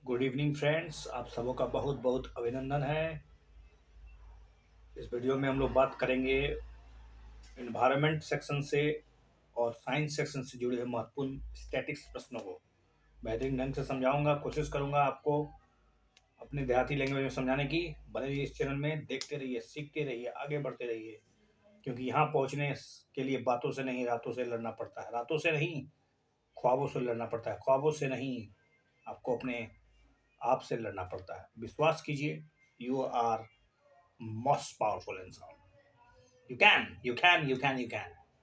Good evening friends, आप सबों का बहुत बहुत अभिनंदन है। इस वीडियो में हम लोग बात करेंगे इन्वायरमेंट सेक्शन से और साइंस सेक्शन से जुड़े हुए महत्वपूर्ण स्टैटिक्स प्रश्नों को बेहतरीन ढंग से समझाऊंगा। कोशिश करूंगा आपको अपने देहाती लैंग्वेज में समझाने की। बने रहिए इस चैनल में, देखते रहिए, सीखते रहिए, आगे बढ़ते रहिए, क्योंकि यहाँ पहुँचने के लिए बातों से नहीं रातों से लड़ना पड़ता है। रातों से नहीं, ख्वाबों से लड़ना पड़ता है। ख्वाबों से नहीं, आपको अपने आप से लड़ना पड़ता है। विश्वास कीजिए, you are most powerful in sound. You can.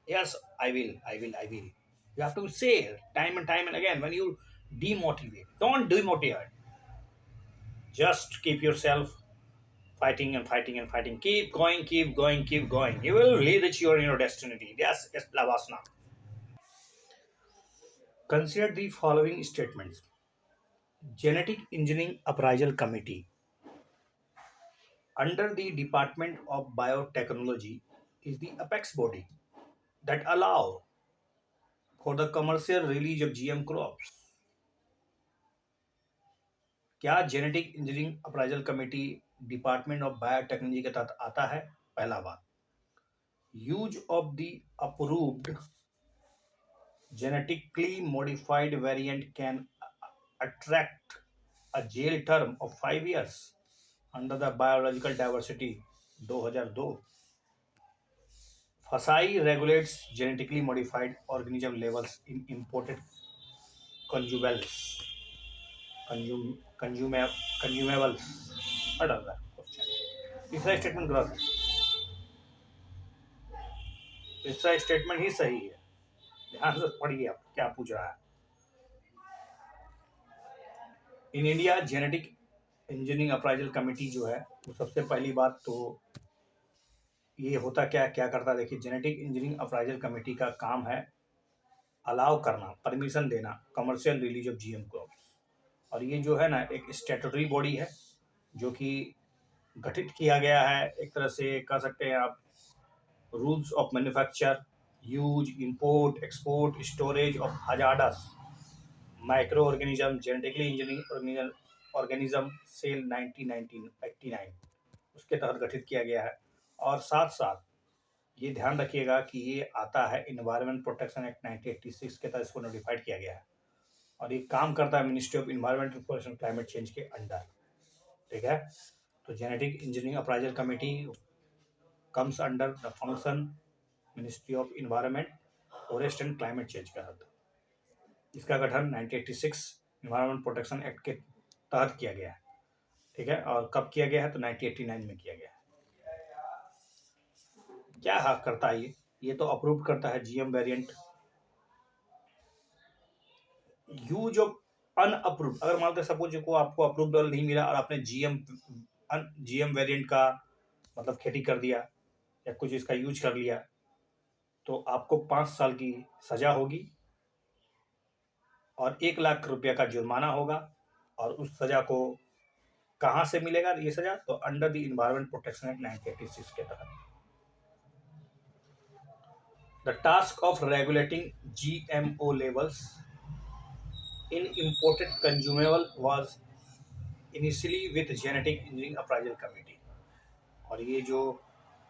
Yes, I will. You have to say it time and time and again. When you demotivate, don't demotivate. Just keep yourself fighting and fighting and fighting. Keep going, keep going, keep going. You will reach your destiny. Yes, Lavasana. Consider the following statements. Genetic Engineering Appraisal Committee under the Department of Biotechnology is the apex body that allow for the commercial release of GM crops. क्या genetic engineering appraisal committee department of biotechnology के तहत आता है? पहला बात, use of the approved genetically modified variant can attract a jail term of 5 years under the biological diversity 2002. FSSAI regulates genetically modified organism levels in imported consumables. Consumables. What are that question? तीसरा statement गलत है, तीसरा statement ही सही है। ध्यान से पढ़िए आप क्या पूछ रहा है। In India genetic engineering appraisal committee जो है वो सबसे पहली बात तो ये होता क्या करता है। देखिए, जेनेटिक इंजीनियरिंग अप्राइजल कमेटी का काम है अलाउ करना, परमिशन देना commercial release of GM crops. और ये जो है ना एक स्टैट्यूटरी बॉडी है जो कि गठित किया गया है, एक तरह से कह सकते हैं आप, rules of manufacture, use, import, export, storage of hazardous microorganism, genetically engineering organism cell 1989 उसके तहत गठित किया गया है। और साथ साथ ये ध्यान रखिएगा कि ये आता है इन्वायरमेंट प्रोटेक्शन एक्ट 1986 के तहत इसको नोटिफाइड किया गया है। और ये काम करता है ministry of environmental protection climate change के अंडर। ठीक है, तो genetic engineering appraisal committee comes under the function ministry of environment forest and climate change का था। इसका गठन 1986 इन्वायरमेंट प्रोटेक्शन एक्ट के तहत किया गया है। ठीक है, और कब किया गया है? तो 1989 में किया गया है। क्या करता है ये तो अप्रूव करता है GM variant. Use of unapproved, अगर मान लो सपोज को आपको अप्रूवल नहीं मिला और आपने जीएम वेरिएंट का मतलब खेती कर दिया या कुछ इसका यूज कर लिया, तो आपको 5 साल की सजा होगी और 1 लाख रुपया का जुर्माना होगा। और उस सजा को कहाँ से मिलेगा ये सजा? तो under the environment protection act 1986 के तहत। The task of regulating GMO levels in imported consumable was initially with genetic engineering appraisal committee। और ये जो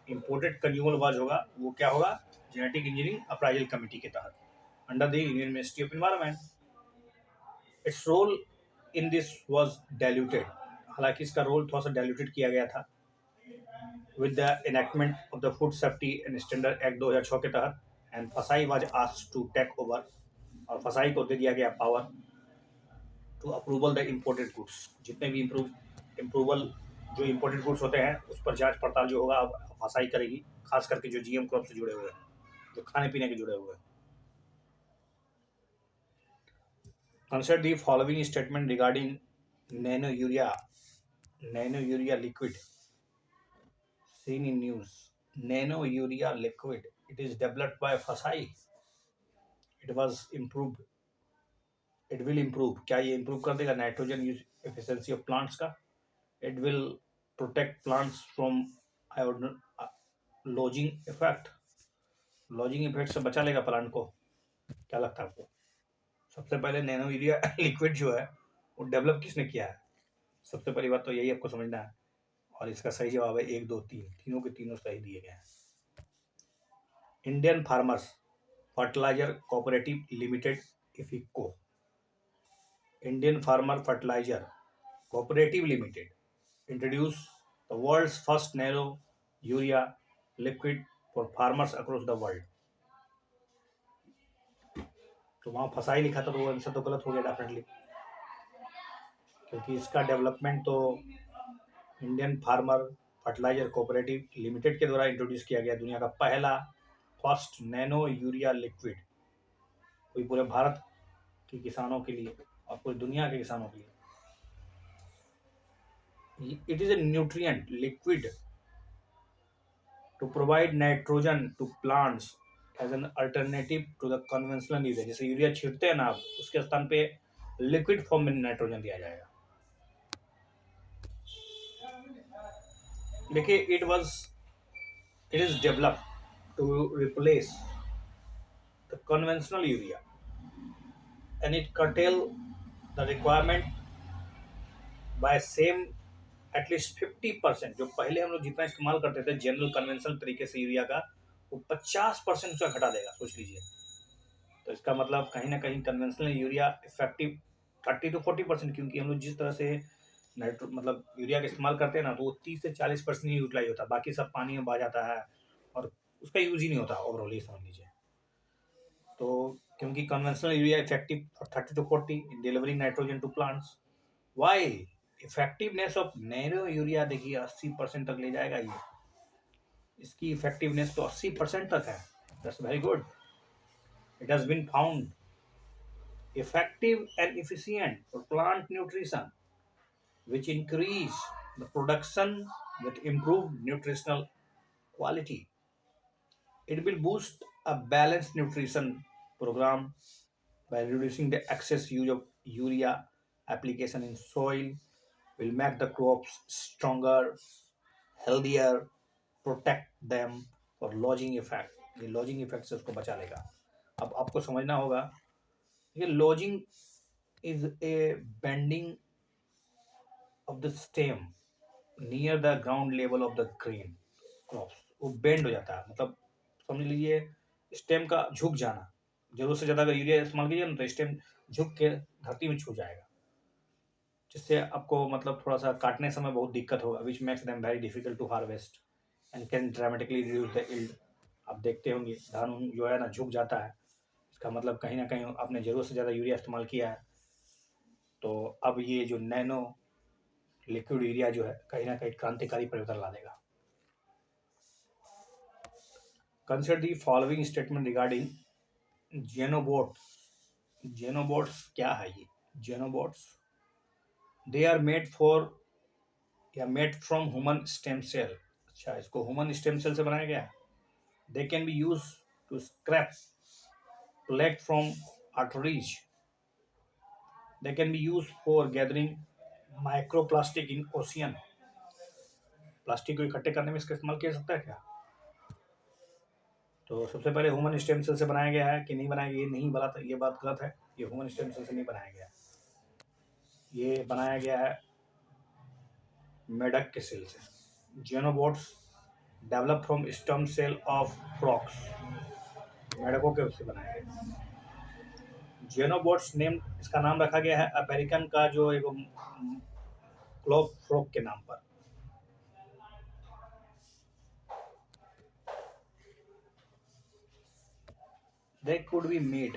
imported consumable was होगा वो क्या होगा? जेनेटिक इंजीनियरिंग अप्राइजल कमेटी के तहत under the Indian ministry of environment. Its role in this was diluted, हालांकि इसका रोल थोड़ा सा डाइल्यूटेड किया गया था with the enactment of the food safety and standard act 2006 के तहत। And FSSAI was asked to take over, और फसाई को दे दिया गया power to approval the imported goods. जितने भी इम्प्रूवल जो इम्पोर्टेड गुड्स होते हैं उस पर जांच पड़ताल जो होगा अब फसाई करेगी, खास करके जो जीएम क्रॉप से जुड़े हुए हैं, जो खाने पीने के जुड़े हुए हैं। Consider the following statement regarding nano urea liquid seen in news. Nano urea liquid, it is developed by FSSAI. It was improved, it will improve, क्या ये improve कर देगा nitrogen use efficiency of plants का? It will protect plants from lodging effect, lodging effect से बचा लेगा plant को। क्या लगता है आपको? सबसे पहले नैनो यूरिया लिक्विड जो है वो डेवलप किसने किया है? सबसे पहली बात तो यही आपको समझना है, और इसका सही जवाब है 1, 2, 3, तीनों के तीनों सही दिए गए हैं। Indian farmers fertiliser cooperative limited IFFCO, Indian farmer fertiliser cooperative limited introduce the world's first nano urea liquid for farmers across the world. तो वहाँ फंसा ही लिखा था, तो वो आंसर तो गलत हो गया डेफिनेटली, क्योंकि इसका डेवलपमेंट तो Indian farmer fertiliser cooperative limited के द्वारा इंट्रोड्यूस किया गया, दुनिया का पहला फर्स्ट नैनो यूरिया लिक्विड, कोई पूरे भारत के किसानों के लिए और पूरी दुनिया के किसानों के लिए। It is a nutrient liquid to provide nitrogen to plants as an alternative to the conventional urea. जैसे यूरिया छींटते हैं ना आप, उसके स्थान पे लिक्विड फॉर्म में नाइट्रोजन दिया जाएगा। देखिए, it is developed to replace the conventional urea and it curtail the requirement by same at least 50%। जो पहले हम लोग जितना इस्तेमाल करते थे जनरल कन्वेंशनल तरीके से यूरिया का, वो 50% उसका घटा देगा, सोच लीजिए। तो इसका मतलब कहीं ना कहीं कन्वेंशनल यूरिया इफेक्टिव 30 to 40%, क्योंकि हम लोग जिस तरह से मतलब यूरिया का इस्तेमाल करते हैं ना, तो वो 30 से 40% ही यूटिलाइज होता है, बाकी सब पानी में बह जाता है और उसका यूज ही नहीं होता ओवरऑल, ये समझ लीजिए। तो क्योंकि conventional urea effective 30 to 40 in delivering nitrogen to plants, while effectiveness of nano urea देखिए 80% तक ले जाएगा ये, इसकी इफेक्टिवनेस तो 80% तक है। That's very good. It has been found effective and efficient for plant nutrition, which increase the production with improved nutritional quality. It will boost a balanced nutrition program by reducing the excess use of urea application in soil, will make the crops stronger, healthier, protect them for lodging effect। ये lodging effect से उसको बचा लेगा। अब आपको समझना होगा, ये lodging is a bending of the stem near the ground level of the grain crops। वो बेंड हो जाता है, मतलब समझ लीजिए स्टेम का झुक जाना। जरूरत से ज़्यादा अगर यूरिया इस्तेमाल कीजिए ना, तो स्टेम झुक के धरती में छू जाएगा, जिससे आपको मतलब थोड़ा सा काटने समय बहुत दिक्कत होगा, which makes them very difficult to harvest and can dramatically reduce the yield. आप देखते होंगे धान जो है ना झुक जाता है, इसका मतलब कहीं ना कहीं आपने ज़रूरत से ज़्यादा यूरिया इस्तेमाल किया है। तो अब ये जो नैनो लिक्विड यूरिया जो है कहीं ना कहीं क्रांतिकारी परिवर्तन ला देगा। Consider the following statement regarding xenobots. Xenobots क्या है ये? Xenobots they are made for या made from human stem cell. अच्छा, इसको ह्यूमन स्टेम सेल से बनाया गया है। They can be use to scrape plaque from arteries. They can be use for gathering microplastic in ocean. Plastic को इकट्ठे करने में इसका इस्तेमाल किया जा सकता है क्या? तो सबसे पहले ह्यूमन स्टेम सेल से बनाया गया है कि नहीं बनाया गया, ये नहीं बोला था, ये बात गलत है। ये ह्यूमन स्टेम सेल से नहीं बनाया गया, ये बनाया गया है मेढक के सेल से। Xenobots develop from stem cell of frogs, मेढकों के उससे बनाया गया। जेनोबोट्स नेम, इसका नाम रखा गया है अमेरिकन का जो एक क्लॉप फ्रॉक के नाम पर। They could be made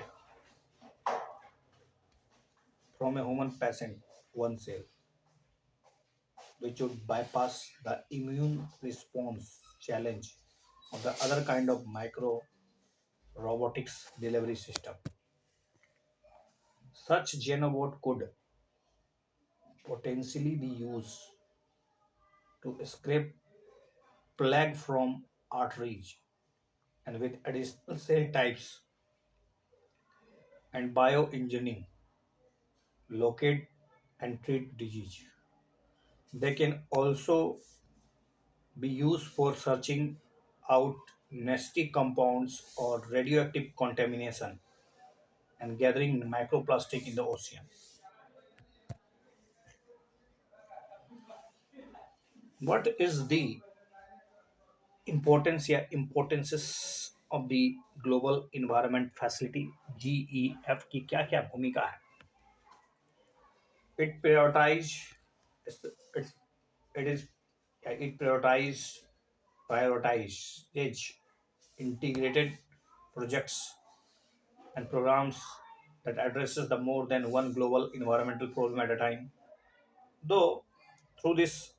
from a human patient one cell, which would bypass the immune response challenge of the other kind of micro robotics delivery system. Such genobot could potentially be used to scrape plague from arteries and with additional cell types and bioengineering locate and treat disease. They can also be used for searching out nasty compounds or radioactive contamination and gathering microplastic in the ocean. What is the importance या importances of the global environment facility GEF की क्या क्या भूमिका है? It prioritize it's, it's it is it prioritize its integrated projects and programs that addresses the more than one global environmental problem at a time. Though through this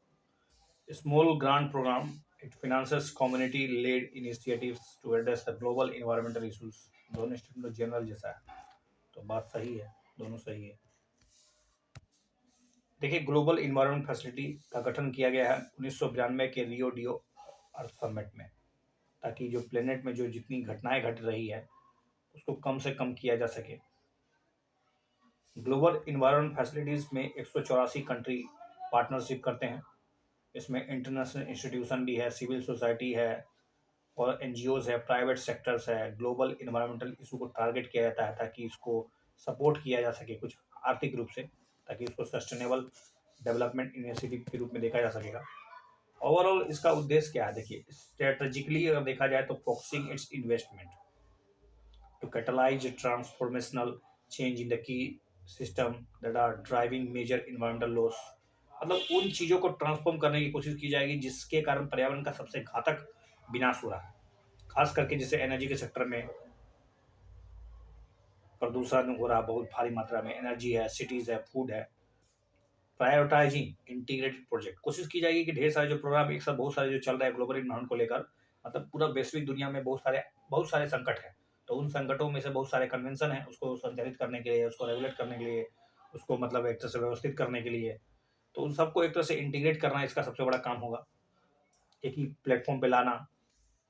small grant program, it finances community-led initiatives to address the global environmental issues. दोनों statement general जैसा है, तो बात सही है, दोनों सही है। देखिए, ग्लोबल इन्वायरमेंट फैसिलिटी का गठन किया गया है 1992 के रियो डियो अर्थ समिट में, ताकि जो प्लेनेट में जो जितनी घटनाएं घट रही है उसको कम से कम किया जा सके। ग्लोबल इन्वायरमेंट फैसिलिटीज में 184 कंट्री पार्टनरशिप करते हैं। इसमें इंटरनेशनल इंस्टीट्यूशन भी है, सिविल सोसाइटी है और एनजीओज है, प्राइवेट सेक्टर्स है। ग्लोबल इन्वायरमेंटल इशू को टारगेट किया जाता है ताकि इसको सपोर्ट किया जा सके कुछ आर्थिक रूप से, ताकि इसको सस्टेनेबल डेवलपमेंट इनिशिएटिव के रूप में देखा जा सकेगा। ओवरऑल इसका उद्देश्य क्या है? देखिए, स्ट्रेटेजिकली अगर देखा जाए तो focusing it's investment to catalyze a transformational change in the key system that are driving major environmental loss। मतलब उन चीज़ों को ट्रांसफॉर्म करने की कोशिश की जाएगी जिसके कारण पर्यावरण का सबसे घातक विनाश हो रहा है, खास करके जैसे एनर्जी के सेक्टर में प्रदूषण हो रहा है बहुत भारी मात्रा में। एनर्जी है, सिटीज़ है, फूड है। प्रायोरिटाइजिंग इंटीग्रेटेड प्रोजेक्ट, कोशिश की जाएगी कि ढेर सारे जो प्रोग्राम एक साथ बहुत सारे जो चल रहे हैं ग्लोबल इन्वायरमेंट को लेकर, मतलब पूरा वैश्विक दुनिया में बहुत सारे संकट हैं, तो उन संकटों में से बहुत सारे कन्वेंशन हैं, उसको संचालित करने के लिए, उसको रेगुलेट करने के लिए, उसको मतलब एक तरह से व्यवस्थित करने के लिए, तो उन सबको एक तरह से इंटीग्रेट करना इसका सबसे बड़ा काम होगा, एक ही प्लेटफॉर्म पे लाना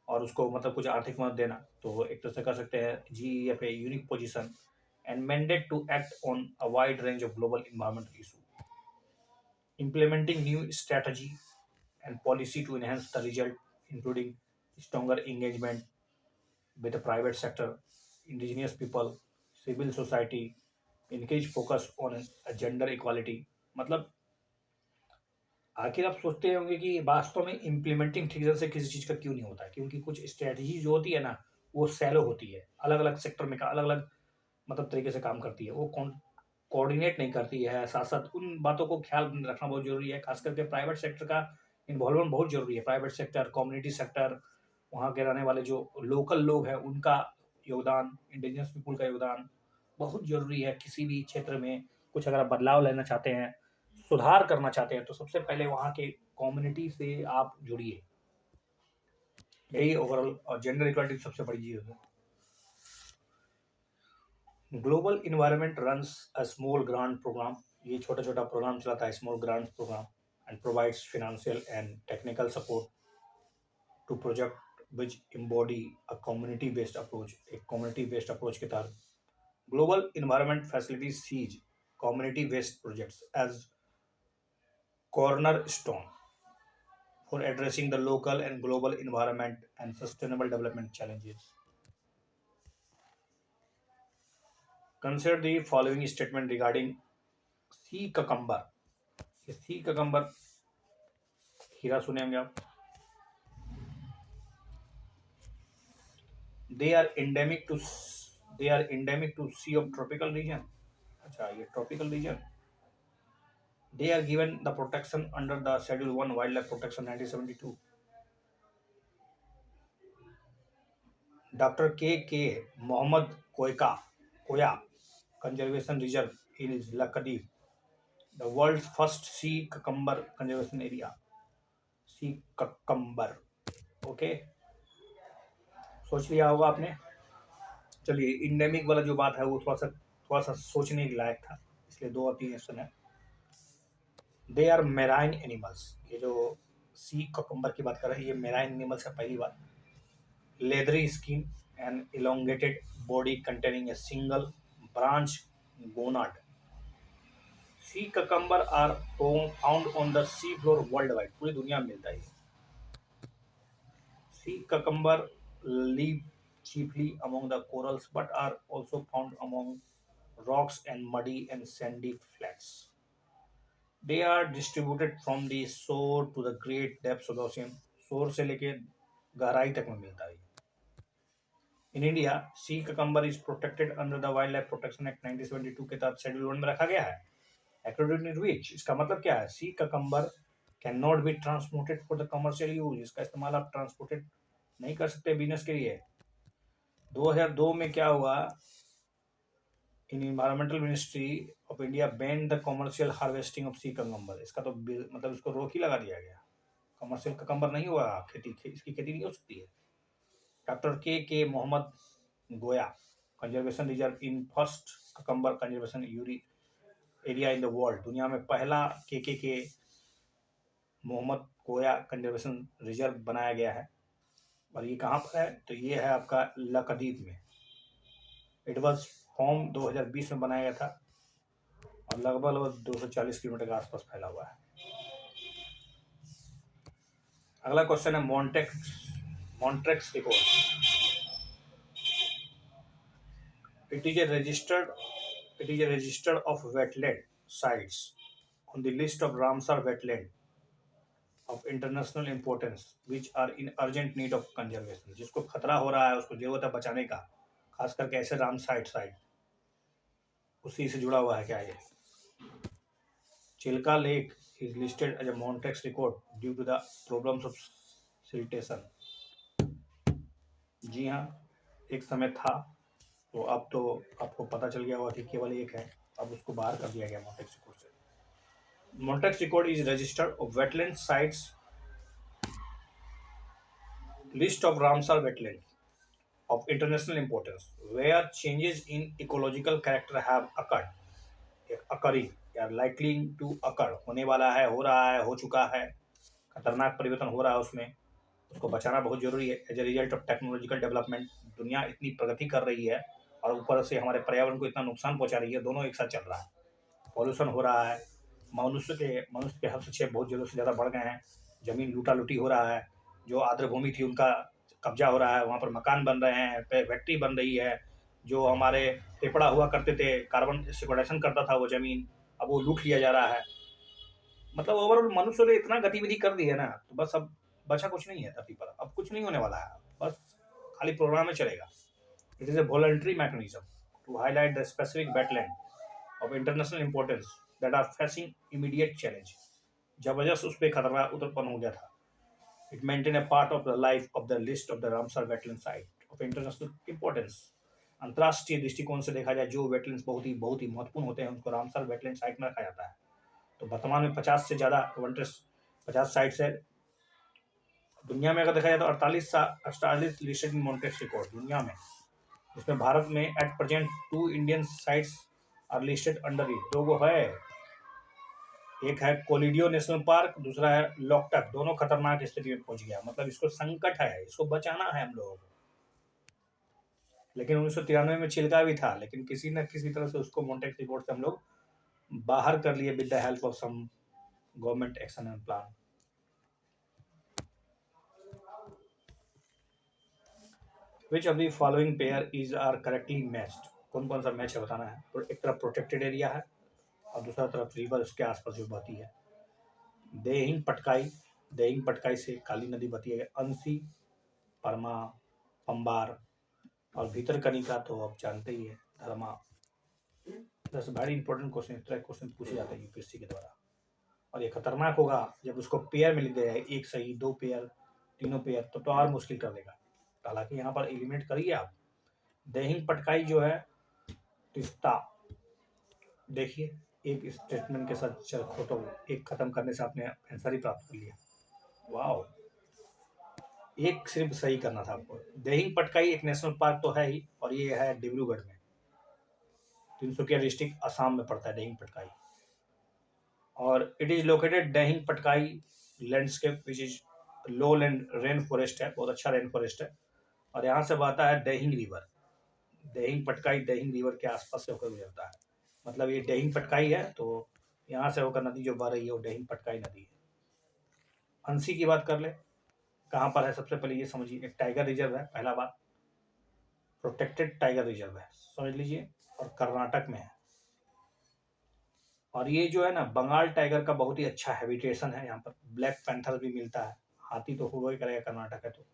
और उसको मतलब कुछ आर्थिक मदद देना। तो एक तरह से कर सकते हैं GEF a unique position and mandate to act on a wide range of global environmental issue, implementing new strategy and policy to enhance the result, including stronger engagement with the private sector, indigenous people, civil society, encourage focus on gender equality। मतलब आखिर आप सोचते होंगे कि वास्तव में implementing ठीक से किसी चीज़ का क्यों नहीं होता है? क्योंकि कुछ स्ट्रेटजी जो होती है ना, वो सैलो होती है, अलग अलग सेक्टर में अलग अलग मतलब तरीके से काम करती है, वो कोऑर्डिनेट नहीं करती है। साथ साथ उन बातों को ख्याल रखना बहुत जरूरी है, खास करके प्राइवेट सेक्टर का इन्वॉल्वमेंट बहुत जरूरी है। प्राइवेट सेक्टर, कम्युनिटी सेक्टर, वहाँ के रहने वाले जो लोकल लोग हैं उनका योगदान, इंडिजिनस पीपुल का योगदान बहुत जरूरी है। किसी भी क्षेत्र में कुछ अगर आप बदलाव लेना चाहते हैं, सुधार करना चाहते हैं, तो सबसे पहले वहाँ के कम्युनिटी से आप जुड़िए। यही ओवरऑल और जेंडर इक्वालिटी सबसे बड़ी चीज़ है। Global environment runs a small grant programme, ये छोटा छोटा प्रोग्राम चलाता है, small grant programme, and provides financial and technical support to project which embody a community based approach. एक कम्युनिटी बेस्ड अप्रोच के तहत global environment facilities sees community based projects as cornerstone for addressing the local and global environment and sustainable development challenges। Consider the following statement regarding sea cucumber। ये सी cucumber खीरा सुने होंगे आप। They are endemic to they are endemic to sea of tropical region. अच्छा, ये tropical region. They are given the protection under the schedule 1 wildlife protection 1972। Doctor K Mohammed Koya conservation reserve in Lakshadweep, the world first sea cucumber conservation area. Sea cucumber, okay, सोच लिया होगा आपने। चलिए, endemic वाला जो बात है वो थोड़ा सा सोचने के लायक था, इसलिए 2 और 3 ऑप्शन है। दे आर मेराइन एनिमल्स, ये जो सी ककम्बर की बात कर रहे हैं ये मेराइन एनिमल्स है। पहली बात, leathery skin and elongated body containing a single branch gonad. Sea cucumber are found on the sea floor worldwide, पूरी दुनिया में मिलता है। Sea cucumber live chiefly among the corals but are also found among rocks and muddy and sandy flats। They are distributed from the shore to the great depths of the ocean. Shore से लेके गहराई तक में मिलता है। In India sea cucumber is protected under the wildlife protection act 1972 के तहत schedule 1 में रखा गया है। एक्रोड्यूट रिच, इसका मतलब क्या है? Sea cucumber can not be transported for the commercial use. इसका इस्तेमाल आप ट्रांसपोर्टेड नहीं कर सकते बिजनेस के लिए। 2002 में क्या हुआ? In environmental ministry of India ban the commercial harvesting of sea cucumber. इसका तो मतलब इसको रोक ही लगा दिया गया। कमर्शियल ककम्बर नहीं हुआ खेती, इसकी खेती नहीं हो सकती है। डॉक्टर के मोहम्मद गोया, conservation reserve in first cucumber conservation area in the world. दुनिया में पहला के मोहम्मद गोया कंजर्वेशन रिजर्व बनाया गया है। और ये कहाँ पर है? तो ये है आपका लक्षद्वीप में। इट वॉज फॉर्म 2020 में बनाया गया था और लगभग 240 किलोमीटर के आसपास फैला हुआ है। अगला क्वेश्चन है मॉन्ट्रेक्स report. It is a register of wetland sites on the list of Ramsar wetland of international importance which are in urgent need of conservation। जिसको खतरा हो रहा है, उसको जरूरत है बचाने का, खास करके ऐसे रामसर साइट, उसी से जुड़ा हुआ है क्या ये? Chilka lake is listed as a Montrex record due to the problems of siltation। जी हाँ, एक समय था, तो अब तो आपको पता चल गया होगा कि केवल एक है, अब उसको बाहर कर दिया गया मॉन्ट्रेक्स रिकॉर्ड से। Montreux record is registered of wetland sites list of Ramsar wetland of international importance where changes in ecological character have occurring या लाइकली टू अकर, होने वाला है, हो रहा है, हो चुका है, खतरनाक परिवर्तन हो रहा है उसमें, उसको बचाना बहुत जरूरी है। As a result of technological development, दुनिया इतनी प्रगति कर रही है और ऊपर से हमारे पर्यावरण को इतना नुकसान पहुंचा रही है, दोनों एक साथ चल रहा है। पॉल्यूशन हो रहा है, मनुष्य के हस्तक्षेप बहुत ज़्यादा से ज़्यादा बढ़ गए हैं, ज़मीन लूटा लूटी हो रहा है, जो आर्द्र भूमि थी उनका कब्जा हो रहा है, वहाँ पर मकान बन रहे हैं, फैक्ट्री बन रही है, जो हमारे फेफड़ा हुआ करते थे, कार्बन सिक्वेस्ट्रेशन करता था वो ज़मीन, अब वो लूट लिया जा रहा है। मतलब ओवरऑल मनुष्य ने इतना गतिविधि कर दी है ना, तो बस अब बचा कुछ नहीं है धरती पर, अब कुछ नहीं होने वाला है, बस खाली प्रोग्राम में चलेगा। It is a voluntary mechanism to highlight the specific wetland of international importance that are facing immediate challenge. जबरदस्त उस पर खतरा उत्पन्न हो गया था। It maintain a part of the life of the list of the Ramsar wetland site of international importance. अंतर्राष्ट्रीय दृष्टिकोण से देखा जाए, जो वेटलैंड्स बहुत ही महत्वपूर्ण होते हैं, उनको रामसर वेटलैंड साइट में रखा जाता है। तो वर्तमान में 50 से ज़्यादा 50 साइट्स है दुनिया में। अगर देखा जाए तो 48 लिस्टेड इन मॉन्ट्रेक्स रिकॉर्ड दुनिया में, इसमें भारत में at present 2 Indian sites are listed under it. 2 गो है, एक है कोलिडियो नेशनल पार्क, दूसरा है लोकटक। दोनों खतरनाक स्थिति में पहुंच गया, मतलब इसको संकट है, इसको बचाना है हम लोगों को। लेकिन 1993 में चिल्का भी था, लेकिन किसी न किसी तरह से उसको मॉन्ट्रेक्स रिकॉर्ड से हम लोग बाहर कर लिए with the help of some government action and plan. Which of the following pair is are correctly matched? कौन कौन सा मैच है बताना है। तो एक तरफ प्रोटेक्टेड एरिया है और दूसरा तरफ रिवर उसके आसपास जो बहती है। देहिंग पटकाई से काली नदी बहती है। अंसी, परमा, पंबार और भीतर कनिका तो आप जानते ही है, धर्मा। दस वेरी इंपॉर्टेंट क्वेश्चन, इस तरह क्वेश्चन पूछे जाते हैं यूपीएससी के द्वारा, और ये खतरनाक होगा जब उसको पेयर मिल गया है, एक सही, 2 पेयर, तीनों पेयर, तो और मुश्किल कर देगा। हालांकि यहाँ पर एलिमिनेट करिए आप। देहिंग पटकाई जो है तिस्ता, देखिए एक स्टेटमेंट के साथ फोटो एक खत्म करने से आपने आंसर ही प्राप्त कर लिया। वाओ, एक सिर्फ सही करना था आपको। देहिंग पटकाई एक नेशनल पार्क तो है ही, और ये है डिब्रूगढ़ में, तिनसुकिया डिस्ट्रिक्ट असम में पड़ता है देहिंग पटकाई। और it is located Dehing Patkai landscape which is low land rain forest है, बहुत अच्छा रेन फॉरेस्ट है, और यहाँ से बहता है देहिंग रिवर। देहिंग पटकाई देहिंग रिवर के आसपास से होकर गुजरता है, मतलब ये देहिंग पटकाई है, तो यहाँ से होकर नदी जो बह रही है वो देहिंग पटकाई नदी है। अंसी की बात कर ले, कहाँ पर है? सबसे पहले ये समझिए, एक टाइगर रिजर्व है, पहला बात प्रोटेक्टेड टाइगर रिजर्व है, समझ लीजिए, और कर्नाटक में है। और ये जो है ना बंगाल टाइगर का बहुत ही अच्छा हैबिटेशन है। यहाँ पर ब्लैक पैंथर भी मिलता है, हाथी तो होगा ही करेगा, कर्नाटक है तो।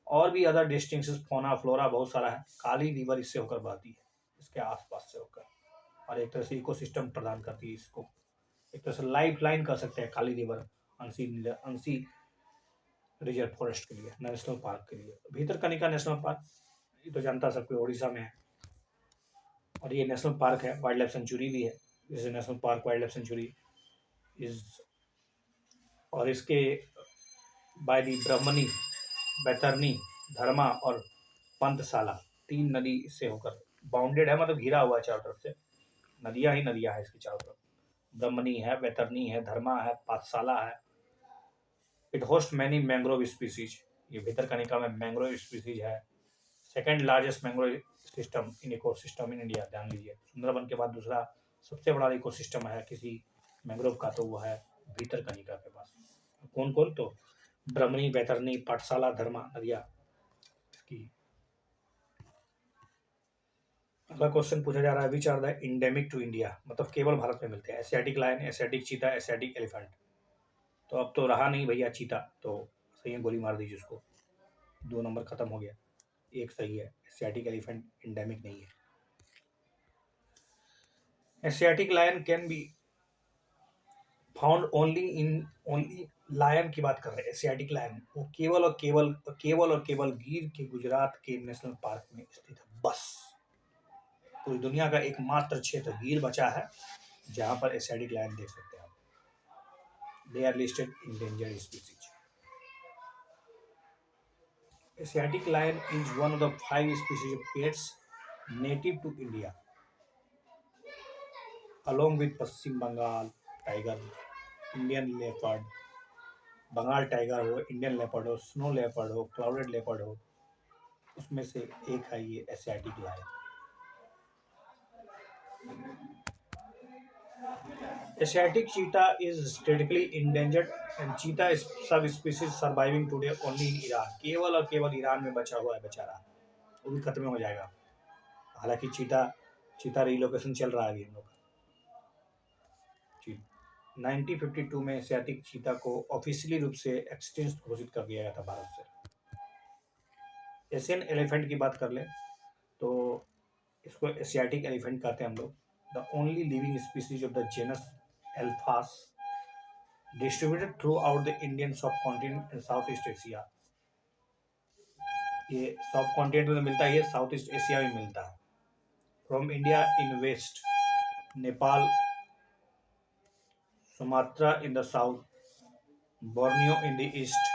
और भी अदर डिस्टिंक्शंस, फोना फ्लोरा बहुत सारा है। काली रिवर इससे होकर बहती है, इसके आसपास से होकर, और एक तरह से इकोसिस्टम प्रदान करती है इसको। एक तरह से लाइफ लाइन कह सकते हैं काली रिवर अंसी रिजर्व फॉरेस्ट के लिए, नेशनल पार्क के लिए। भीतरकनिका नेशनल पार्क ये तो जानता सबको, उड़ीसा में है। और ये नेशनल पार्क है, वाइल्ड लाइफ सेंचुरी भी है। जैसे national park, wild life sanctuary is, और इसके बाय दी ब्रह्मणी, बैतरनी, धर्मा और पंतशाला 3 नदी से होकर बाउंडेड है, मतलब घिरा हुआ है चारों तरफ से। नदियां ही नदियां है इसकी चारों तरफ। ब्रह्मणी है, बैतरनी है, धर्मा है, पाठशाला है। It host many mangrove species, ये भीतरकनिका में मैंग्रोव स्पीसीज है। Second largest mangrove system in ecosystem in India, ध्यान दीजिए। सुंदरबन के बाद दूसरा सबसे बड़ा इकोसिस्टम है किसी मैंग्रोव का, तो वो है भीतरकनिका के पास। कौन कौन? तो ब्रह्मणी, बैतरनी, पाठशाला, धर्मा नदियां इसकी। अगला क्वेश्चन पूछा जा रहा है, which are the endemic to India, मतलब केवल भारत में मिलते हैं। Asiatic lion, Asiatic cheetah, Asiatic elephant. तो अब तो रहा नहीं भैया चीता, तो सही है, गोली मार दीजिए उसको। 2 नंबर खत्म हो गया, एक सही है। एशियाटिक एलिफेंट इंडेमिक नहीं है। Asiatic lion can be found only lion की बात कर रहे हैं। एशियाटिक लायन वो केवल और केवल गिर के गुजरात के नेशनल पार्क में स्थित है, बस। पूरी दुनिया का एकमात्र क्षेत्र गिर बचा है जहां पर एशियाटिक लायन देख सकते हैं आप। They are listed endangered species. Asiatic lion is one of the 5 species of pets native to India, along with Paschim Bengal tiger, Indian leopard, Bengal tiger हो, इंडियन लेपर्ड हो, स्नो लेपर्ड हो, क्लाउडेड लेपर्ड हो, उसमें से एक है ये Asiatic lion. Asiatic cheetah is statically endangered and cheetah subspecies surviving today only in Iran, केवल और केवल ईरान में बचा हुआ है बेचारा, वो भी खत्म हो जाएगा। हालांकि चीता रिलोकेशन चल रहा है अभी हम लोग का। 1952 में एशियाटिक चीता को ऑफिशियली रूप से एक्सटिंक्ट घोषित कर दिया गया था भारत से। एशियन एलिफेंट की बात कर ले तो इसको एशियाटिक एलिफेंट कहते हैं हम लोग। The only living species of the genus Elephas, distributed throughout the Indian subcontinent and south east Asia. ये सब कॉन्टिनेंट में मिलता है, ये साउथ ईस्ट एशिया में मिलता है। From India in west, Nepal, Sumatra in the south, Borneo in the east.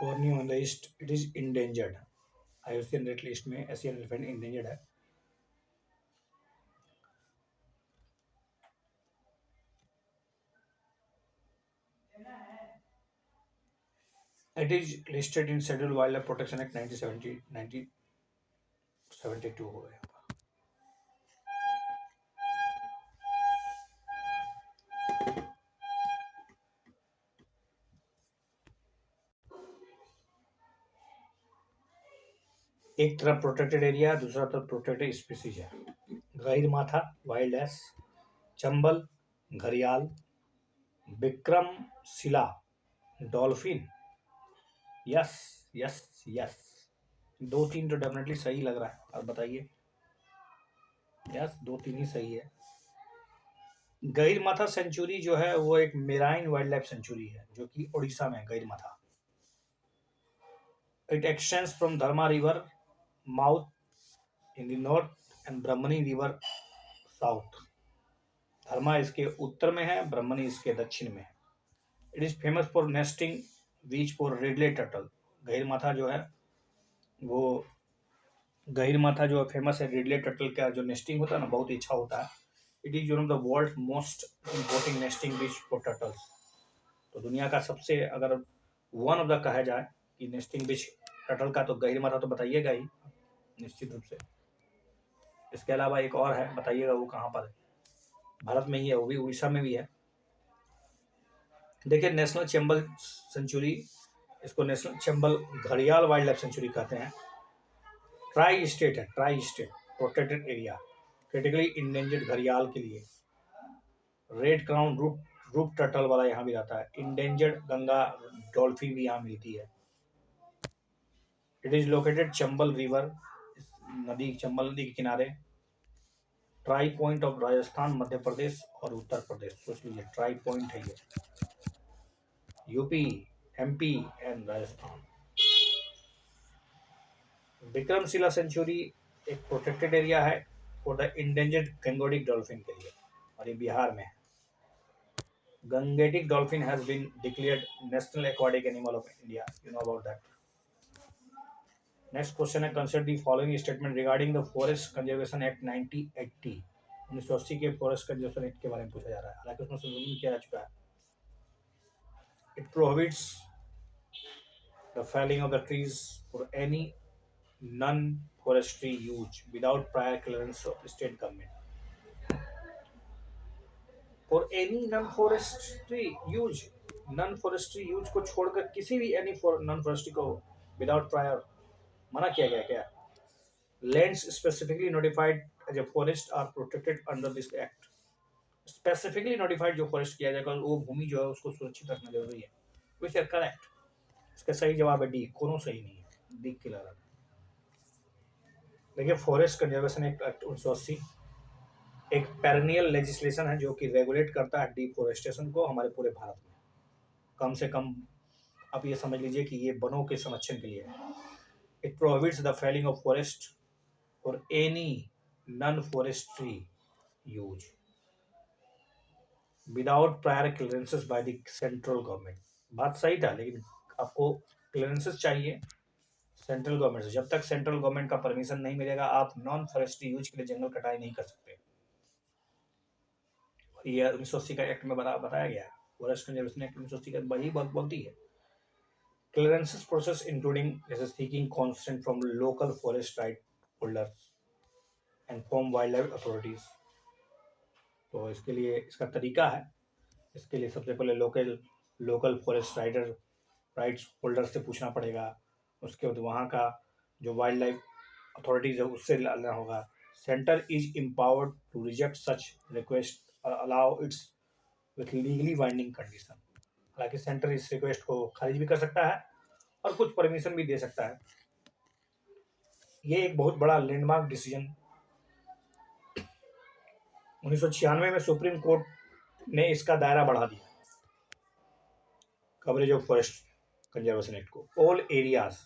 Borneo in the east, it is endangered. IUCN red list में एशियन एलिफेंट इंडेंजर्ड है। It is listed in Scheduled Wildlife Protection Act 1972 हो गया। एक तरफ protected area, दूसरा तरफ protected species है। गैर माथा वाइल्ड एस, चंबल, घड़ियाल, Vikramshila, dolphin. Yes yes yes, 2-3 तो डेफिनेटली सही लग रहा है, अब बताइए। यस, 2-3 ही सही है। गैर माथा सेंचुरी जो है वो एक मेराइन वाइल्ड लाइफ सेंचुरी है जो कि उड़ीसा में है, Gahirmatha. It extends from धर्मा river mouth in the north and Brahmani river south. धर्मा इसके उत्तर में है, ब्रह्मणी इसके दक्षिण में है। It is famous for nesting beach for ridley turtle. Gahirmatha जो है वो फेमस है रेडले टर्टल का जो नेस्टिंग होता है ना, बहुत ही अच्छा होता है। It is one of the world most important nesting beach for turtles. तो दुनिया का सबसे, अगर वन ऑफ द कहा जाए कि नेस्टिंग बीच टर्टल का, तो गहिर माथा तो बताइएगा ही निश्चित रूप से। इसके अलावा एक और है, बताइएगा वो कहाँ पर है। भारत में ही है, वो भी उड़ीसा में भी है। देखिए, नेशनल चंबल सेंचुरी, इसको नेशनल चंबल घड़ियाल वाइल्ड लाइफ सेंचुरी कहते हैं। ट्राई स्टेट है, tri state protected area, critically endangered घड़ियाल के लिए। रेड क्राउन रूप टर्टल वाला यहाँ भी रहता है। इंडेंजर्ड गंगा डॉल्फिन भी यहाँ मिलती है। It is located Chambal river, नदी, चंबल नदी के किनारे। Tri point of Rajasthan, Madhya Pradesh और उत्तर प्रदेश। सोच लीजिए, ट्राई पॉइंट है ये, UP, MP and Rajasthan. Vikramshila sanctuary एक प्रोटेक्टेड एरिया है for the endangered Gangetic dolphin के लिए, और ये बिहार में है। Gangetic dolphin has been declared national aquatic animal of India, you know about that. Next question है, consider the following statement regarding the forest conservation act 1980। 1980 के forest conservation act के बारे में पूछा जा रहा है, हालांकि उसमें संशोधन किया जा चुका है। It prohibits the felling of the trees for any non-forestry use without prior clearance of state government. For any non-forestry use, non-forestry use को छोड़कर किसी भी any non-forestry को without prior मना किया गया क्या? Lands specifically notified as a forest are protected under this act. Specifically notified जो forest किया जाएगा वो भूमि जो है उसको सुरक्षित रखना जरूरी है। Which are correct. इसका सही जवाब है डी, कोनो सही नहीं है, डी क्लियर है। देखिए, फॉरेस्ट कंजर्वेशन एक्ट 1980 एक पेरेनियल लेजिस्लेशन है जो कि रेगुलेट करता है डिफोरेस्टेशन को हमारे पूरे भारत में। कम से कम आप ये समझ लीजिए कि ये वनों के संरक्षण के लिए है। It prohibits the felling of forest for any non forestry use without prior clearances by the central government. बात सही था, लेकिन आपको क्लियरेंसेस चाहिए सेंट्रल गवर्नमेंट से। जब तक सेंट्रल गवर्नमेंट का परमिशन नहीं मिलेगा आप नॉन फॉरेस्ट्री यूज के लिए जंगल कटाई नहीं कर सकते। ये 1980 का एक्ट में बताया गया है। फॉरेस्ट कंजर्वेशन एक्ट 1980 का वही बोलती है। क्लियरेंसेस प्रोसेस इंक्लूडिंग जैसे seeking consent from local forest right holders and from wildlife authorities. तो इसके लिए इसका तरीका है, इसके लिए सबसे पहले लोकल फॉरेस्ट राइट्स होल्डर से पूछना पड़ेगा। उसके बाद वहाँ का जो वाइल्ड लाइफ अथॉरिटीज है उससे लेना होगा। Centre is empowered to reject such request और allow its with legally binding condition. हालांकि सेंटर इस रिक्वेस्ट को खारिज भी कर सकता है और कुछ परमिशन भी दे सकता है। ये एक बहुत बड़ा लैंडमार्क डिसीजन 1996 में सुप्रीम कोर्ट ने इसका दायरा बढ़ा दिया, coverage of forest conservation act को। All areas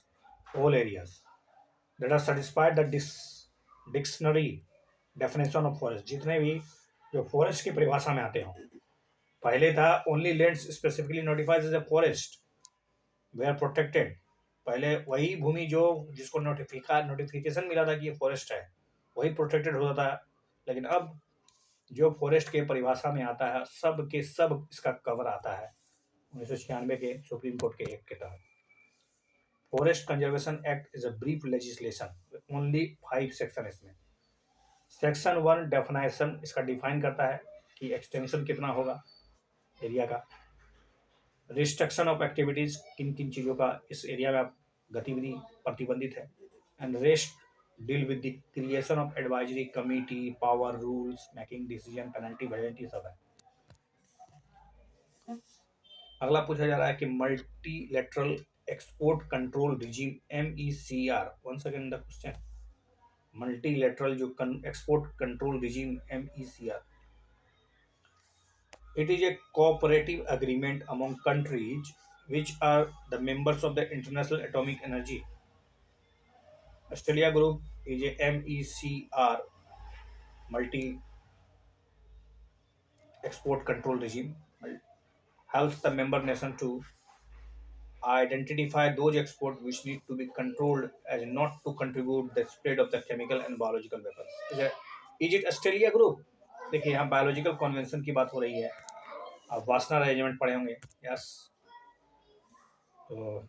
that are satisfied the dictionary definition of forest, जितने भी जो फॉरेस्ट की परिभाषा में आते हों। पहले था only lands specifically notified as a forest they are protected. पहले वही भूमि जो जिसको नोटिफिकेशन मिला था कि ये फॉरेस्ट है वही प्रोटेक्टेड होता था। लेकिन अब जो फॉरेस्ट के परिभाषा में आता है सब के सब इसका कवर आता है 1996 के सुप्रीम कोर्ट के एक्ट के तहत। Forest conservation act is a brief legislation, only 5 section. इसमें सेक्शन 1 डेफिनेशन इसका डिफाइन करता है कि एक्सटेंशन कितना होगा एरिया का। रिस्ट्रिक्शन ऑफ एक्टिविटीज, किन किन चीज़ों का इस एरिया में आप गतिविधि प्रतिबंधित है। And rest deal with the creation of advisory committee, power, rules making decision, penalty, validity सब है। अगला पूछा जा रहा है कि multilateral export control regime MECR, once again the question, multilateral जो export control regime MECR, it is a cooperative agreement among countries which are the members of the International Atomic Energy. Australia Group is a MECR, multi export control regime, helps the member nation to identify those exports which need to be controlled as not to contribute the spread of the chemical and biological weapons. Is it Australia Group? देखिए यहाँ biological convention की बात हो रही है। आप वासना regiment पढ़े होंगे, यस, तो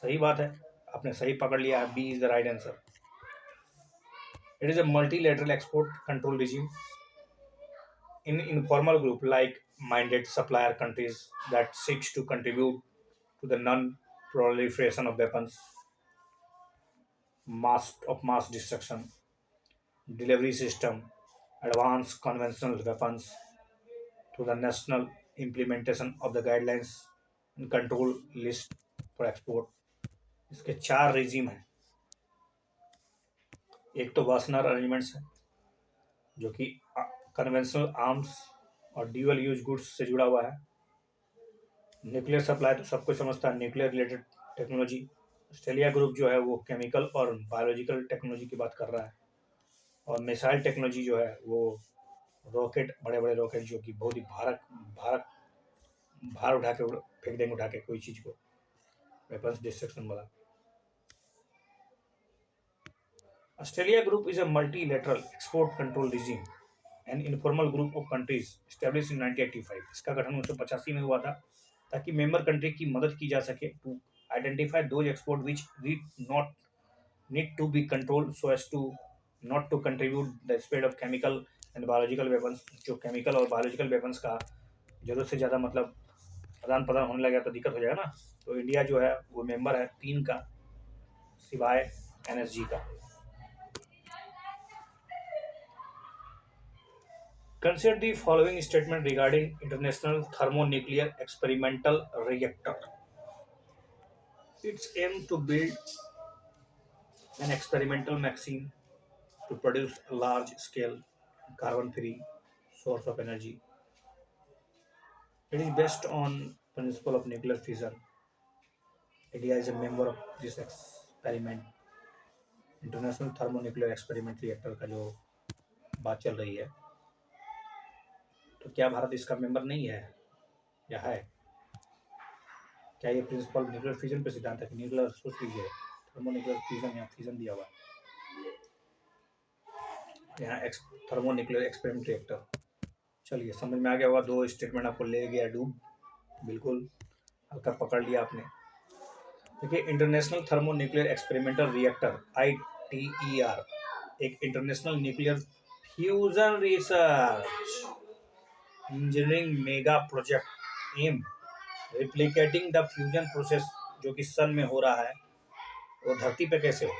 सही बात है, आपने सही पकड़ लिया है, B is the right answer. It is a multilateral export control regime in informal group like minded supplier countries that seeks to contribute to the non-proliferation of weapons. mass destruction, delivery system, advanced conventional weapons, to the national implementation of the guidelines and control list for export। इसके चार regime हैं। एक तो वासनर arrangements है जो कि conventional arms और dual use goods से जुड़ा हुआ है। न्यूक्लियर सप्लाई तो सबको समझता है, nuclear related technology. Australia group जो है वो केमिकल और बायोलॉजिकल टेक्नोलॉजी की बात कर रहा है। और मिसाइल टेक्नोलॉजी जो है वो रॉकेट, बड़े बड़े रॉकेट जो कि बहुत ही भारत भार उठा के फेंक देंगे, उठा के कोई चीज को, वेपन्स डिस्ट्रक्शन वाला। Australia Group is a multilateral export control regime, an informal group of countries established in 1985। इसका गठन 1985 में हुआ था ताकि मेंबर कंट्री की मदद की जा सके to identify those export which not need to be controlled so as to not to contribute the spread of chemical and biological weapons। जो केमिकल और बायोलॉजिकल वेपन्स का जरूरत से ज़्यादा मतलब आदान प्रदान होने लगा तो दिक्कत हो जाएगा ना। तो इंडिया जो है वो मेंबर है 3 का, सिवाय एनएसजी का। Consider the following statement regarding International Thermonuclear Experimental Reactor. Its aim to build an experimental machine to produce a large-scale carbon-free source of energy. It is based on principle of nuclear fission। India is a member of this experiment। International thermonuclear experiment reactor का जो बात चल रही है, तो क्या भारत इसका member नहीं है या है? क्या ये प्रिंसिपल न्यूक्लियर फ्यूजन पे सिद्धांत है कि न्यूक्लियर, सोच लीजिए, थर्मोन्यूक्लियर फ्यूजन, यहाँ फ्यूजन दिया हुआ है, यहाँ थर्मोन्यूक्लियर एक्सपेरिमेंट रिएक्टर। चलिए समझ में आ गया होगा, 2 स्टेटमेंट आपको ले गया डूब, बिल्कुल हल्का पकड़ लिया आपने। देखिए, international thermonuclear experimental reactor ITER एक international nuclear fusion research engineering mega project aim replicating the fusion process जो कि सन में हो रहा है वो धरती पे कैसे हो।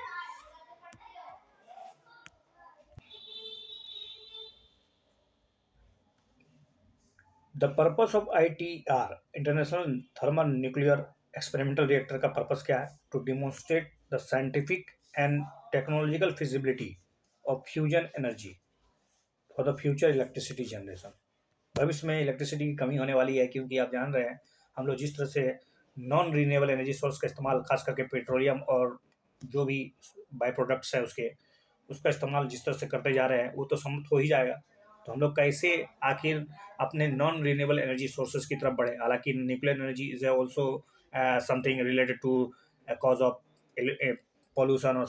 The purpose of ITR international thermal nuclear experimental reactor का पर्पस क्या है? To demonstrate the scientific and technological feasibility of fusion energy for the future electricity generation. भविष्य में इलेक्ट्रिसिटी की कमी होने वाली है, क्योंकि आप जान रहे हैं हम लोग जिस तरह से नॉन रीनेबल एनर्जी सोर्स का इस्तेमाल, खास करके पेट्रोलियम और जो भी बाई प्रोडक्ट्स है उसका इस्तेमाल जिस तरह से करते जा रहे हैं, वो तो समाप्त हो ही जाएगा। तो हम लोग कैसे आखिर अपने नॉन रीनेबल एनर्जी सोर्सेज की तरफ बढ़े। हालांकि nuclear energy is also something related to cause of pollution और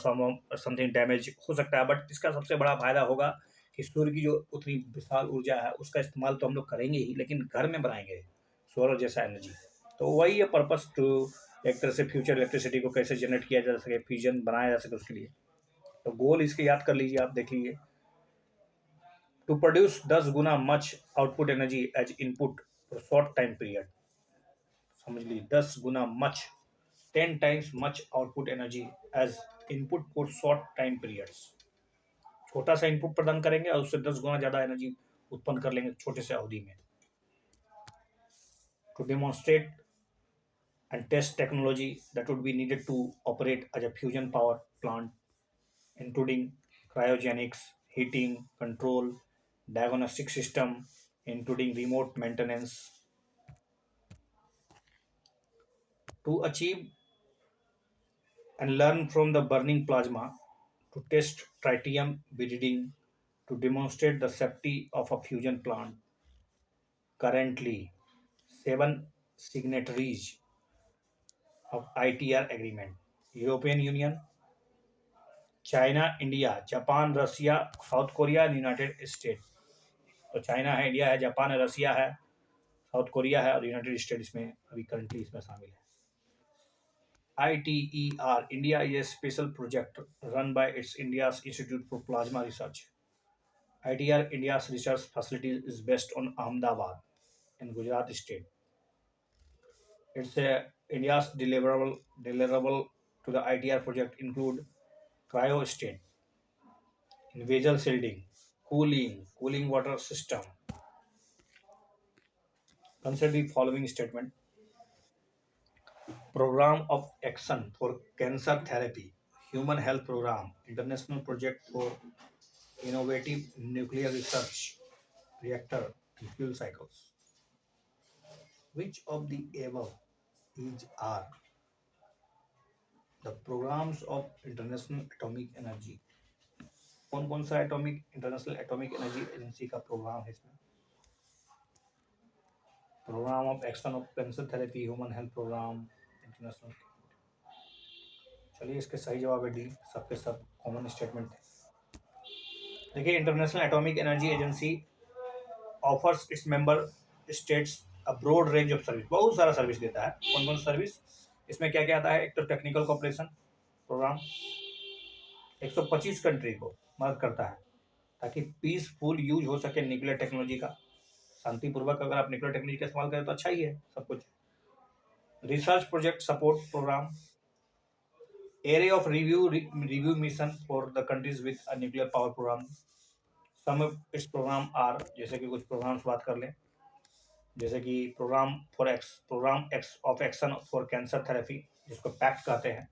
समथिंग डैमेज हो सकता है, बट इसका सबसे बड़ा फायदा होगा कि सूर्य की जो उतनी विशाल ऊर्जा है उसका इस्तेमाल तो हम लोग करेंगे ही, लेकिन घर में बनाएंगे सोलर जैसा एनर्जी। तो वही है पर्पस, टू एक तरह से फ्यूचर इलेक्ट्रिसिटी को कैसे जनरेट किया जा सके, फ्यूजन बनाया जा सके उसके लिए। तो गोल इसके याद कर लीजिए, आप देख लीजिए, टू प्रोड्यूस 10 गुना much output energy as input for short time period. समझ लीजिए, 10 गुना much, 10 times much output energy as input for short time periods. छोटा सा इनपुट प्रदान करेंगे और उससे 10 गुना ज्यादा एनर्जी उत्पन्न कर लेंगे छोटे से अवधि में। To demonstrate and test technology that would be needed to operate as a fusion power plant, including cryogenics, heating, control, diagnostic system, including remote maintenance, to achieve and learn from the burning plasma, to test tritium bedding, to demonstrate the safety of a fusion plant. Currently, 7 signatories of ITR agreement: European Union, China, India, Japan, Russia, South Korea, United State. तो China है, India है, Japan है, Russia है, south Korea है और United state इसमें अभी currently इसमें शामिल है। ITER India is a special project run by it's India's institute for plasma research. ITR India's research facility is based on Ahmedabad in Gujarat state. It's India's deliverable to the ITR project include cryostat, vessel shielding, cooling water system. Consider the following statement: Program of Action for Cancer Therapy, Human Health Program, International Project for Innovative Nuclear Research, Reactor and Fuel Cycles. Which of the above is are the programs of International Atomic Energy? कौन कौन सा atomic international atomic energy agency का programme है इसमें? Programme of action of cancer therapy, human health programme, international. चलिए इसके सही जवाब है डी, सबके सब कॉमन स्टेटमेंट थे। देखिए, international atomic energy agency offers its member states a broad range of service, बहुत सारा सर्विस देता है। कौन कौन सर्विस? इसमें क्या क्या आता है? एक तो टेक्निकल कॉपरेशन प्रोग्राम 125 कंट्री को मदद करता है ताकि पीसफुल यूज हो सके न्यूक्लियर टेक्नोलॉजी का। शांतिपूर्वक अगर आप न्यूक्लियर टेक्नोलॉजी का इस्तेमाल करें तो अच्छा ही है सब कुछ। Research project support programme, area of review mission for the countries with a nuclear power programme. Some of its programme are, जैसे कि कुछ प्रोग्राम्स बात कर लें, जैसे कि प्रोग्राम एक्स of action for cancer therapy, जिसको पैक्ट कहते हैं।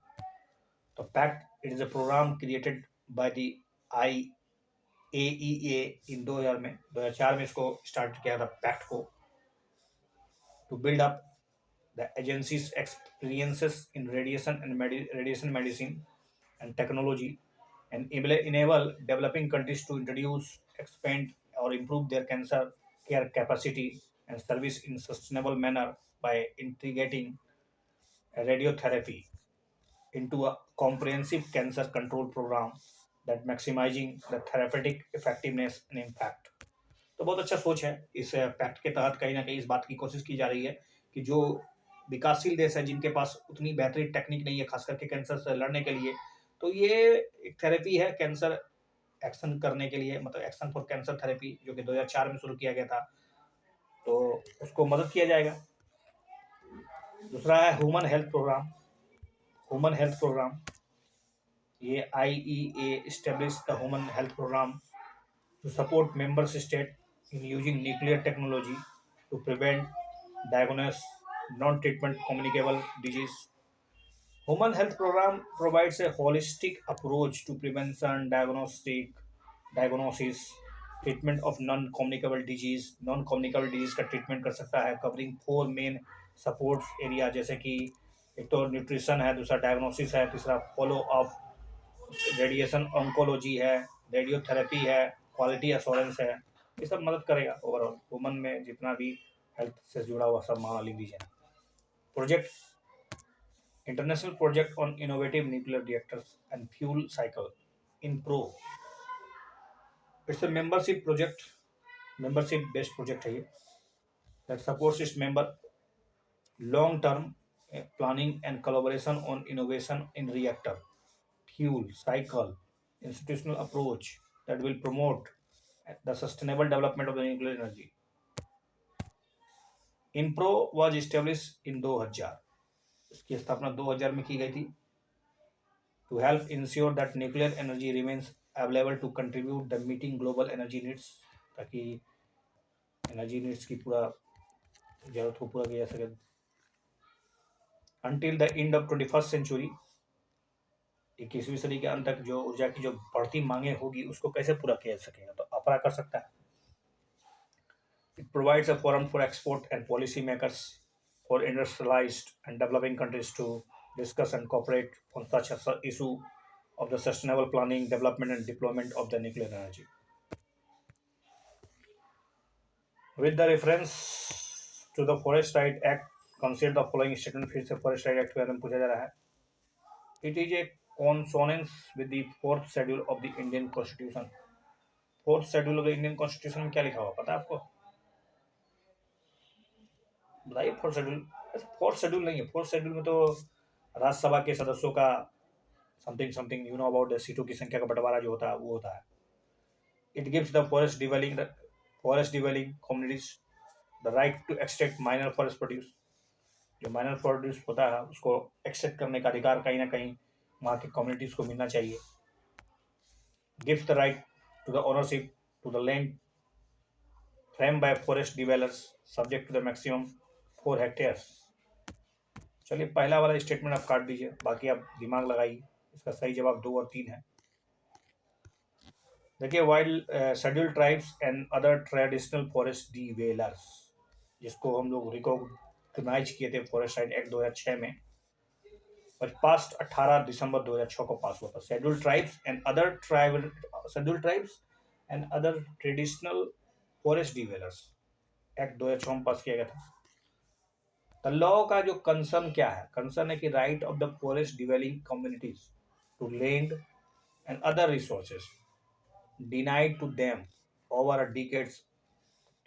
तो PACT it is a programme created by the IAEA in 2004 में इसको स्टार्ट किया था पैक्ट को, to build up the agency's experiences in radiation medicine and technology and enable developing countries to introduce, expand, or improve their cancer care capacity and service in sustainable manner by integrating radiotherapy into a comprehensive cancer control program that maximizing the therapeutic effectiveness and impact. तो बहुत अच्छा सोच है। इस pact के तहत कहीं ना कहीं इस बात की कोशिश की जा रही है कि जो विकासशील देश है जिनके पास उतनी बेहतरीन टेक्निक नहीं है खास करके कैंसर से लड़ने के लिए, तो ये एक थेरेपी है कैंसर एक्शन करने के लिए, मतलब एक्शन फॉर कैंसर थेरेपी, जो कि 2004 में शुरू किया गया था, तो उसको मदद किया जाएगा। दूसरा है human health programme. Human health programme, ये IEA establish the human health programme to support members state in using nuclear technology to prevent, diagnose, non-treatment communicable disease. Human Health Program provides a holistic approach to prevention, diagnosis, treatment of non-communicable disease. Non-communicable disease का treatment कर सकता है, covering 4 main supports area, जैसे कि एक तो nutrition है, दूसरा डायग्नोसिस है, तीसरा फॉलो अप, रेडिएशन ऑन्कोलॉजी है, रेडियोथेरेपी है, क्वालिटी एश्योरेंस है। ये सब मदद करेगा ओवरऑल ह्यूमन में जितना भी हेल्थ से जुड़ा हुआ सब मान लीजिए। Project international project on innovative nuclear reactors and fuel cycle INPRO, it's a membership based project है ये, that supports its member long term planning and collaboration on innovation in reactor, fuel cycle, institutional approach that will promote the sustainable development of the nuclear energy. INPRO was established in 2000, इसकी स्थापना 2000 में की गई थी, to help ensure that nuclear energy remains available to contribute the meeting global energy needs, ताकि energy needs की पूरा जरूरत को पूरा किया जा सके। Until the end of 21st century, 21वीं सदी के अंत तक जो ऊर्जा की जो बढ़ती मांगे होगी उसको कैसे पूरा किया जा सकेगा, तो अपरा कर सकता है। It provides a forum for export and policy makers for industrialized and developing countries to discuss and cooperate on such an issue of the sustainable planning, development and deployment of the nuclear energy. With the reference to the Forest Right Act, consider the following statement। फिर से Forest Right Act के बारे में पूछा जा रहा है। It is a consonance with the 4th schedule of the Indian Constitution। 4th schedule of the Indian Constitution में क्या लिखा हुआ पता है आपको? बताइए। 4th शेड्यूल नहीं है। 4th शेड्यूल में तो राज्यसभा के सदस्यों का something you know about the सीटों की संख्या का बंटवारा जो होता है वो होता है। It gives the forest dwelling communities the right to extract minor forest produce. जो माइनर प्रोड्यूस होता है उसको एक्सट्रैक्ट करने का अधिकार कहीं ना कहीं वहाँ की कम्युनिटीज को मिलना चाहिए। gives the right to the ownership to the land framed by forest developers subject to the maximum 4 hectares. चलिए पहला वाला स्टेटमेंट आप काट दीजिए, बाकी आप दिमाग लगाइए, इसका सही जवाब 2 और 3 है। देखिए wild scheduled tribes and other traditional forest dwellers, जिसको हम लोग रिकॉग्नाइज किए थे फॉरेस्ट राइट एक्ट 2006 में, और पास 18 दिसंबर 2006 को पास हुआ था। Scheduled tribes and other traditional forest dwellers act 2006 में पास किया गया था। द लॉ का जो कंसर्न क्या है, कंसर्न है कि right of the forest dwelling communities to land and other resources denied to them over a decades,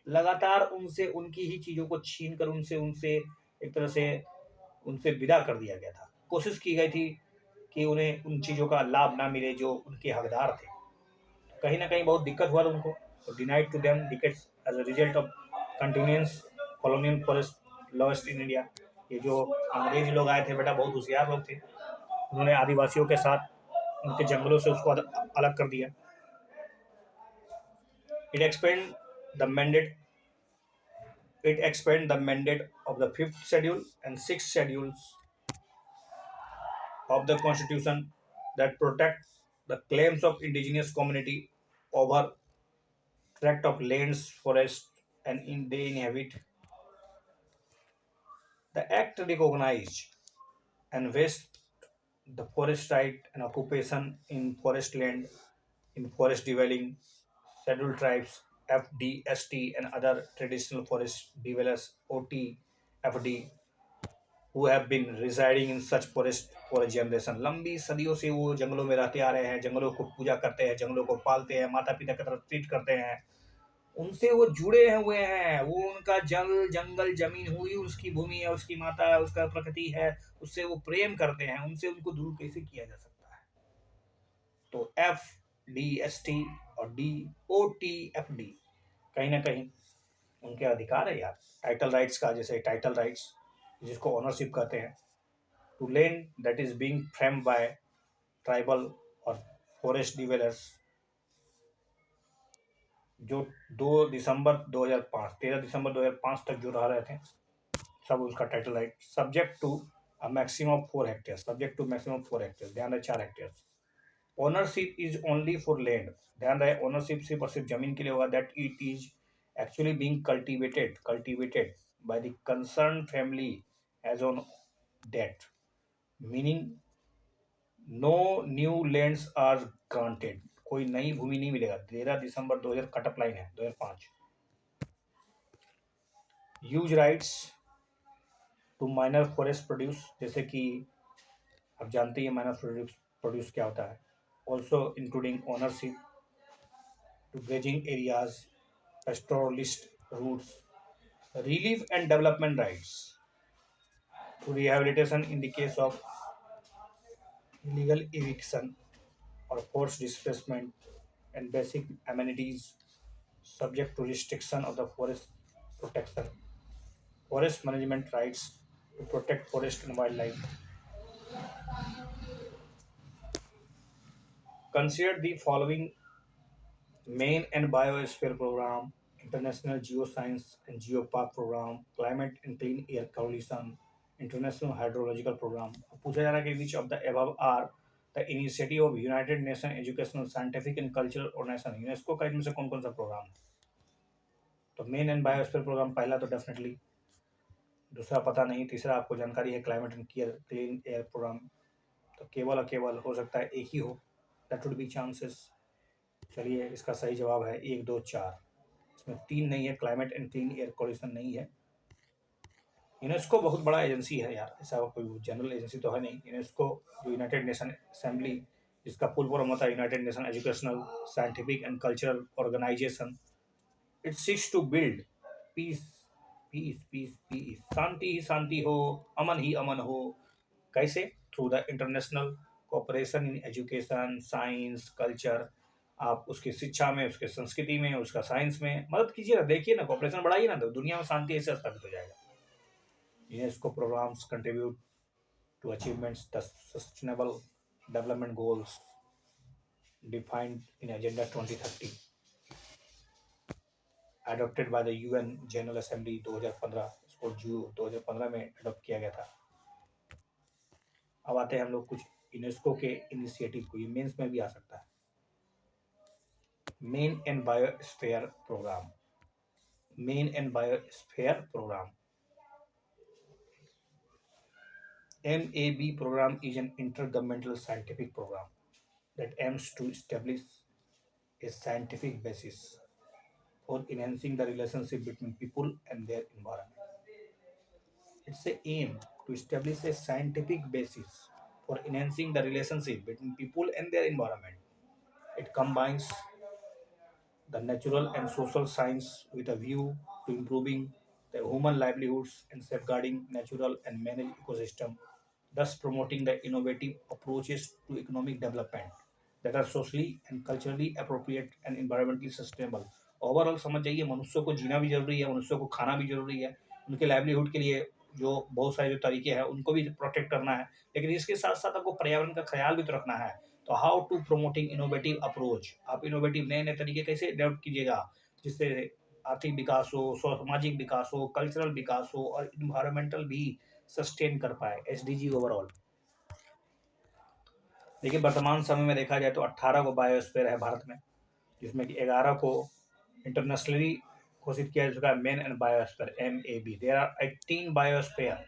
लगातार उनसे उनकी ही चीजों को छीन कर उनसे उनसे एक तरह से उनसे विदा कर दिया गया था। कोशिश की गई थी कि उन्हें उन चीजों का लाभ ना मिले जो उनके हकदार थे। कहीं ना कहीं बहुत दिक्कत हुआ था उनको। तो denied to them decades as a result of continuous colonial forest lost in India. ये जो अंग्रेज लोग आए थे बेटा, बहुत होशियार लोग थे, उन्होंने आदिवासियों के साथ उनके जंगलों से उसको अलग कर दिया। It expand the mandate it expand the mandate of the fifth schedule and sixth schedules of the constitution that protect the claims of indigenous community over tract of lands, forests, and they inhabit. The act recognized and vests the forest right and occupation in forest land, in forest dwelling, scheduled tribes, FDST, and other traditional forest dwellers, OTFD, who have been residing in such forest for a generation। लंबी सदियों से वो जंगलों में रहते आ रहे हैं, जंगलों को पूजा करते हैं, जंगलों को पालते हैं, माता पिता की तरह ट्रीट करते हैं, उनसे वो जुड़े हुए हैं। वो उनका जल जंगल जमीन हुई उसकी भूमि है, उसकी माता है, उसका प्रकृति है, उससे वो प्रेम करते हैं। उनसे उनको दूर कैसे किया जा सकता है? तो FDST और DOTFD कहीं ना कहीं उनके अधिकार है यार, टाइटल राइट्स का, जैसे टाइटल राइट्स जिसको ऑनरशिप कहते हैं, to land that is being framed by tribal और फॉरेस्ट डिवेलर्स, जो 2 दिसंबर 2005 13 दिसंबर 2005 तक जो रह रहे थे, सब उसका title right subject to a maximum of 4 hectare, subject to maximum 4 hectare, ध्यान रहे 4 hectare. Ownership is only for land, ध्यान रहे ओनरशिप सिर्फ और सिर्फ जमीन के लिए होगा, that it is actually being cultivated by the concern family as on date, meaning no new lands are granted, कोई नई भूमि नहीं मिलेगा। 13 दिसंबर 2000 कटअप लाइन है 2005। Use rights to minor forest produce, जैसे कि आप जानते हैं माइनर प्रोड्यूस क्या होता है, also including ownership to grazing areas, pastoralist routes, relief and development rights to rehabilitation in the case of illegal eviction or forced displacement, and basic amenities subject to restriction of the forest protection, forest management rights to protect forest and wildlife. Consider the following main and biosphere program, international geoscience and geopark program, climate and clean air coalition, international hydrological program। पूछा जा रहा है कि which of the above are the initiative of United Nations Educational, Scientific and Cultural Organization, UNESCO का इनमें से कौन कौन सा प्रोग्राम है? तो मेन एंड बायोस्फीयर प्रोग्राम पहला तो डेफिनेटली, दूसरा पता नहीं, तीसरा आपको जानकारी है climate and clean air programme, तो केवल और केवल हो सकता है एक ही हो, दैट वुड बी चांसेस। चलिए इसका सही जवाब है 1 2 4, इसमें 3 नहीं है, climate and clean air coalition नहीं है। यूनेस्को बहुत बड़ा एजेंसी है यार, ऐसा कोई जनरल एजेंसी तो है नहीं। यूनेस्को जो यूनाइटेड नेशन असेंबली, जिसका फुल फॉर्म होता है United Nation educational, scientific and cultural organisation, it seeks to build peace, peace peace peace, शांति ही शांति हो, अमन ही अमन हो। कैसे? Through the international cooperation in education, science, culture. आप उसकी शिक्षा में, उसके संस्कृति में, उसका साइंस में मदद कीजिए ना, देखिए ना, कोऑपरेशन बढ़ाइए ना, तो दुनिया में शांति ऐसे स्थापित हो जाएगा। UNESCO programmes contribute to achievements the sustainable development goals, defined in Agenda 2030 adopted by the UN General Assembly 2015। इसको जो 2015 में अडॉप्ट किया गया था। अब आते हैं हम लोग कुछ यूनेस्को के इनिशिएटिव को, ये मेंस में भी आ सकता है। Man and biosphere programme, man and biosphere programme, MAB program is an intergovernmental scientific program that aims to establish a scientific basis for enhancing the relationship between people and their environment. It's a aim to establish a scientific basis for enhancing the relationship between people and their environment. It combines the natural and social science with a view to improving the human livelihoods and safeguarding natural and managed ecosystem, thus promoting the innovative approaches to economic development that are socially and culturally appropriate and environmentally sustainable. Overall समझ जाइए, मनुष्यों को जीना भी जरूरी है, मनुष्यों को खाना भी जरूरी है, उनके लाइवलीहुड के लिए जो बहुत सारे जो तरीके हैं उनको भी प्रोटेक्ट करना है, लेकिन इसके साथ साथ आपको पर्यावरण का ख्याल भी तो रखना है। तो how to promoting innovative approach, आप इनोवेटिव नए नए तरीके कैसे डेवलप कीजिएगा जिससे आर्थिक विकास हो, सामाजिक विकास हो, कल्चरल विकास हो और इन्वायरमेंटल भी सस्टेन कर पाए, एसडीजी ओवरऑल। देखिए वर्तमान समय में देखा जाए तो 18 को बायोस्फीयर है भारत में, जिसमें कि 11 को इंटरनेशनली घोषित किया जा चुका है, man and biosphere MAB। There are 18 biosphere,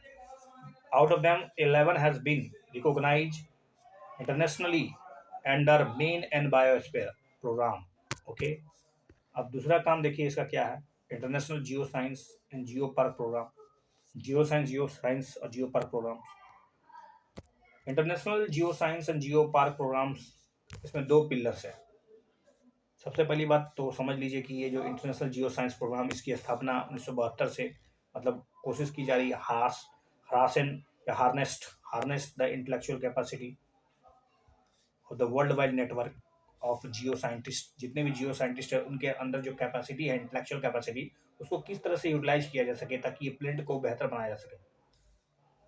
out of them 11 has been recognised internationally under man and biosphere programme. Okay, अब दूसरा काम देखिए इसका क्या है, international geoscience and geopark programme, geoscience और geopark programme. International geoscience and geopark programmes, इसमें दो पिलर्स है। सबसे पहली बात तो समझ लीजिए कि ये जो इंटरनेशनल जियो साइंस प्रोग्राम, इसकी स्थापना 1972 से मतलब कोशिश की जा रही है हारासन या हार्नेस द इंटेलेक्चुअल कैपेसिटी और the world wide network of Jio scientist. जितने भी जियो साइंटिस्ट है उनके अंदर जो कैपेसिटी है, इंटेलेक्चुअल कैपेसिटी, उसको किस तरह से यूटिलाइज किया जा सके ताकि ये प्लेनेट को बेहतर बनाया जा सके।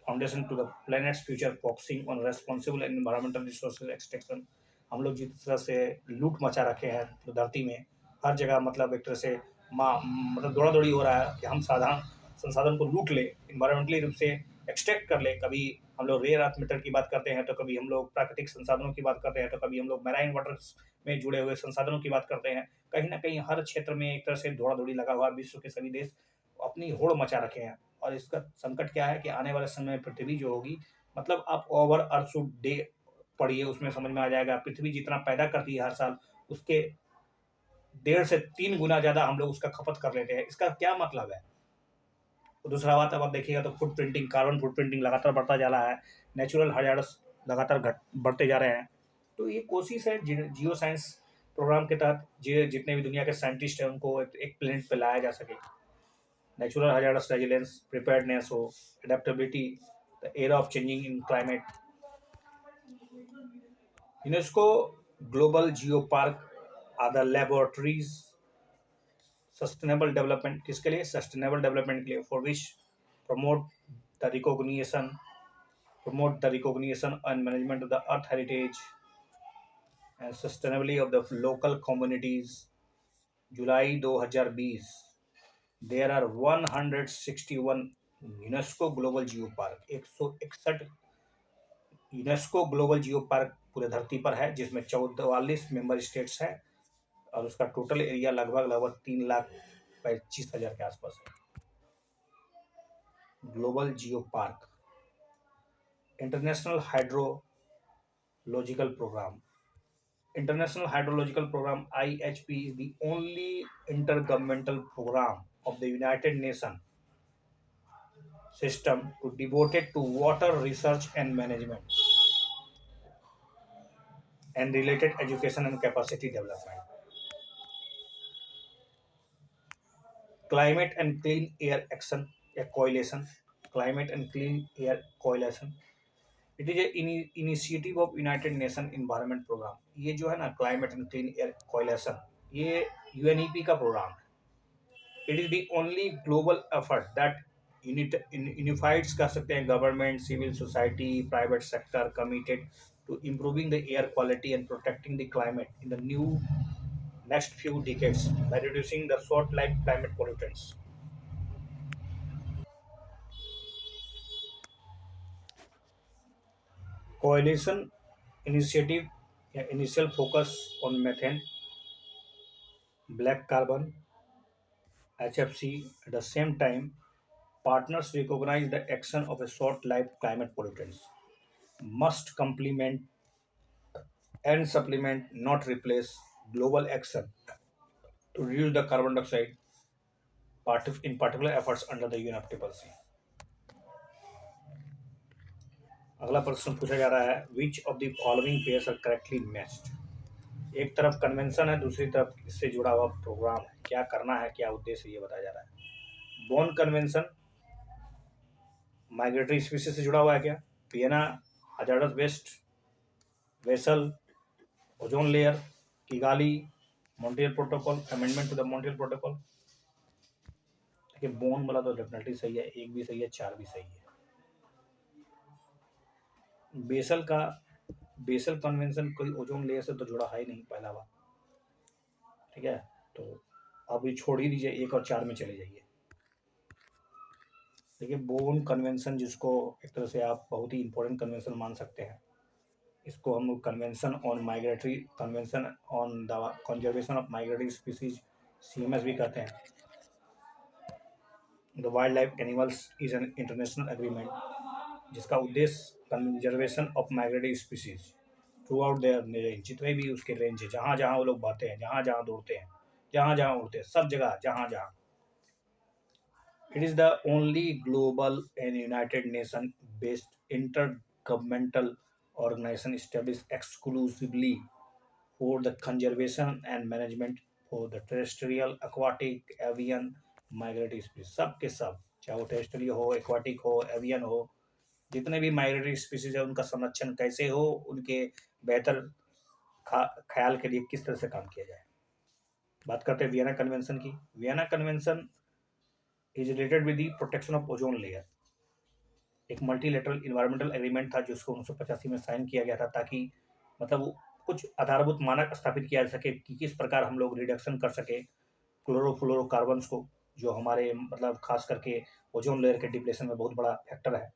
Foundation to the planet's future focusing on responsible and environmental resources extraction. हम लोग जिस तरह से लूट मचा रखे हैं तो धरती में हर जगह, मतलब एक तरह से मतलब दौड़ा दौड़ी हो रहा है कि हम साधारण संसाधन को लूट ले, इन्वायरमेंटली रूप से एक्सट्रैक्ट कर ले। कभी हम लोग रेयर अर्थ मेटल की बात करते हैं, तो कभी हम लोग प्राकृतिक संसाधनों की बात करते हैं, तो कभी हम लोग मैराइन वाटर्स में जुड़े हुए संसाधनों की बात करते हैं। कहीं ना कहीं हर क्षेत्र में एक तरह से दौड़ा दौड़ी लगा हुआ, विश्व के सभी देश अपनी होड़ मचा रखे हैं। और इसका संकट क्या है कि आने वाले समय में पृथ्वी जो होगी, मतलब आप ओवर अर्थ डे पढ़िए, उसमें समझ में आ जाएगा। पृथ्वी जितना पैदा करती है हर साल, उसके 1.5 से 3 गुना ज्यादा हम लोग उसका खपत कर लेते हैं। इसका क्या मतलब है? तो दूसरा बात अब आप देखिएगा तो foot printing, carbon foot printing लगातार बढ़ता जा रहा है, नेचुरल हजार्ड्स लगातार बढ़ते जा रहे हैं। तो ये कोशिश है जियो साइंस प्रोग्राम के तहत जितने भी दुनिया के साइंटिस्ट हैं उनको एक प्लेनेट पे लाया जा सके। नेचुरल हजार्ड्स रेजिलेंस, प्रिपेयर्डनेस हो, adaptability, the era of changing in climate. UNESCO global geopark are the laboratories sustainable development, किसके लिए? सस्टेनेबल डेवलपमेंट के लिए, for which promote the recognition and management of the earth heritage and sustainability of the local communities। July 2020 there are 161 UNESCO global geopark, 161 UNESCO global geopark पूरे धरती पर है, जिसमें 44 member states हैं और उसका टोटल एरिया लगभग 3,25,000 के आसपास है। Global geopark, international hydrological programme. International Hydrological Program IHP is the only intergovernmental program of the United Nations system to devoted to water research and management and related education and capacity development. Climate and Clean Air Action Coalition, Climate and Clean Air Coalition, it is a initiative of United Nation environment programme. ये जो है ना climate and clean air coalition, ये UNEP का programme है। It is the only global effort that unifies कर सकते हैं government, civil society, private sector committed to improving the air quality and protecting the climate in the next few decades by reducing the short-lived climate pollutants. Coalition initiative initial focus on methane, black carbon, HFC. At the same time, partners recognize the action of a short-lived climate pollutants must complement and supplement, not replace, global action to reduce the carbon dioxide in particular efforts under the UNFCCC. अगला प्रश्न पूछा जा रहा है which of the following pairs are correctly matched. एक तरफ convention है, दूसरी तरफ इससे जुड़ा हुआ प्रोग्राम है, क्या करना है, क्या उद्देश्य ये बताया जा रहा है। बोन कन्वेंशन माइग्रेटरी स्पीसीज से जुड़ा हुआ है क्या। Vienna hazardous waste, Basel, ozone layer, Kigali, Montreal protocol, amendment to the Montreal protocol. देखिए बोन वाला तो डेफिनेटली सही है, एक भी सही है, चार भी सही है। बेसल कन्वेंशन कोई ओजोन लेयर से तो जुड़ा है ही नहीं, पहला बात, ठीक है। तो अब ये छोड़ ही दीजिए, एक और चार में चले जाइए। देखिए बोन कन्वेंशन, जिसको एक तरह से आप बहुत ही इंपॉर्टेंट कन्वेंशन मान सकते हैं, इसको हम convention on migratory, convention on the conservation of migratory species, CMS भी कहते हैं। The wildlife animals is an international agreement जिसका उद्देश्य conservation of migratory species throughout their range, जितने भी उसके रेंज है, जहाँ जहाँ वो लोग बाते हैं, जहाँ जहाँ दौड़ते हैं, जहाँ जहाँ उड़ते हैं, सब जगह जहाँ जहाँ। It is the only global and United Nations based intergovernmental organization established exclusively for the conservation and management for the terrestrial, aquatic, avian, migratory species। सब के सब, चाहे वो टेरेस्ट्रियल हो, एक्वाटिक हो, एवियन हो, जितने भी माइग्रेटरी स्पीसीज है उनका संरक्षण कैसे हो, उनके बेहतर ख्याल के लिए किस तरह से काम किया जाए। बात करते हैं वियना कन्वेंशन की। Vienna convention is related with the protection of ozone layer. एक मल्टीलेटरल इन्वायरमेंटल एग्रीमेंट था जिसको 1985 में साइन किया गया था, ताकि मतलब कुछ आधारभूत मानक स्थापित किया जा सके कि किस प्रकार हम लोग रिडक्शन कर सके क्लोरोफ्लोरोकार्बन्स को, जो हमारे मतलब खास करके ओजोन लेयर के डिप्लेशन में बहुत बड़ा फैक्टर है।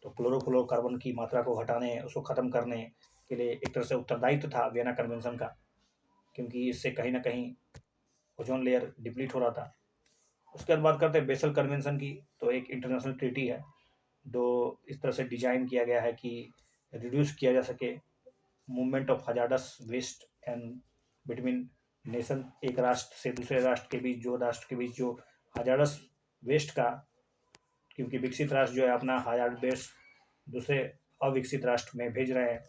तो क्लोरोफ्लोरोकार्बन की मात्रा को हटाने, उसको ख़त्म करने के लिए एक तरह से उत्तरदायित्व था वियना कन्वेंशन का, क्योंकि इससे कहीं ना कहीं ओजोन लेयर डिप्लीट हो रहा था। उसके बाद बात करते हैं बेसल कन्वेंशन की। तो एक इंटरनेशनल ट्रीटी है जो इस तरह से डिजाइन किया गया है कि रिड्यूस किया जा सके movement of hazardous waste and between nation, एक राष्ट्र से दूसरे राष्ट्र के बीच, जो राष्ट्र के बीच जो हजार्डस वेस्ट का, क्योंकि विकसित राष्ट्र जो है अपना हजार्ड वेस्ट दूसरे अविकसित राष्ट्र में भेज रहे हैं,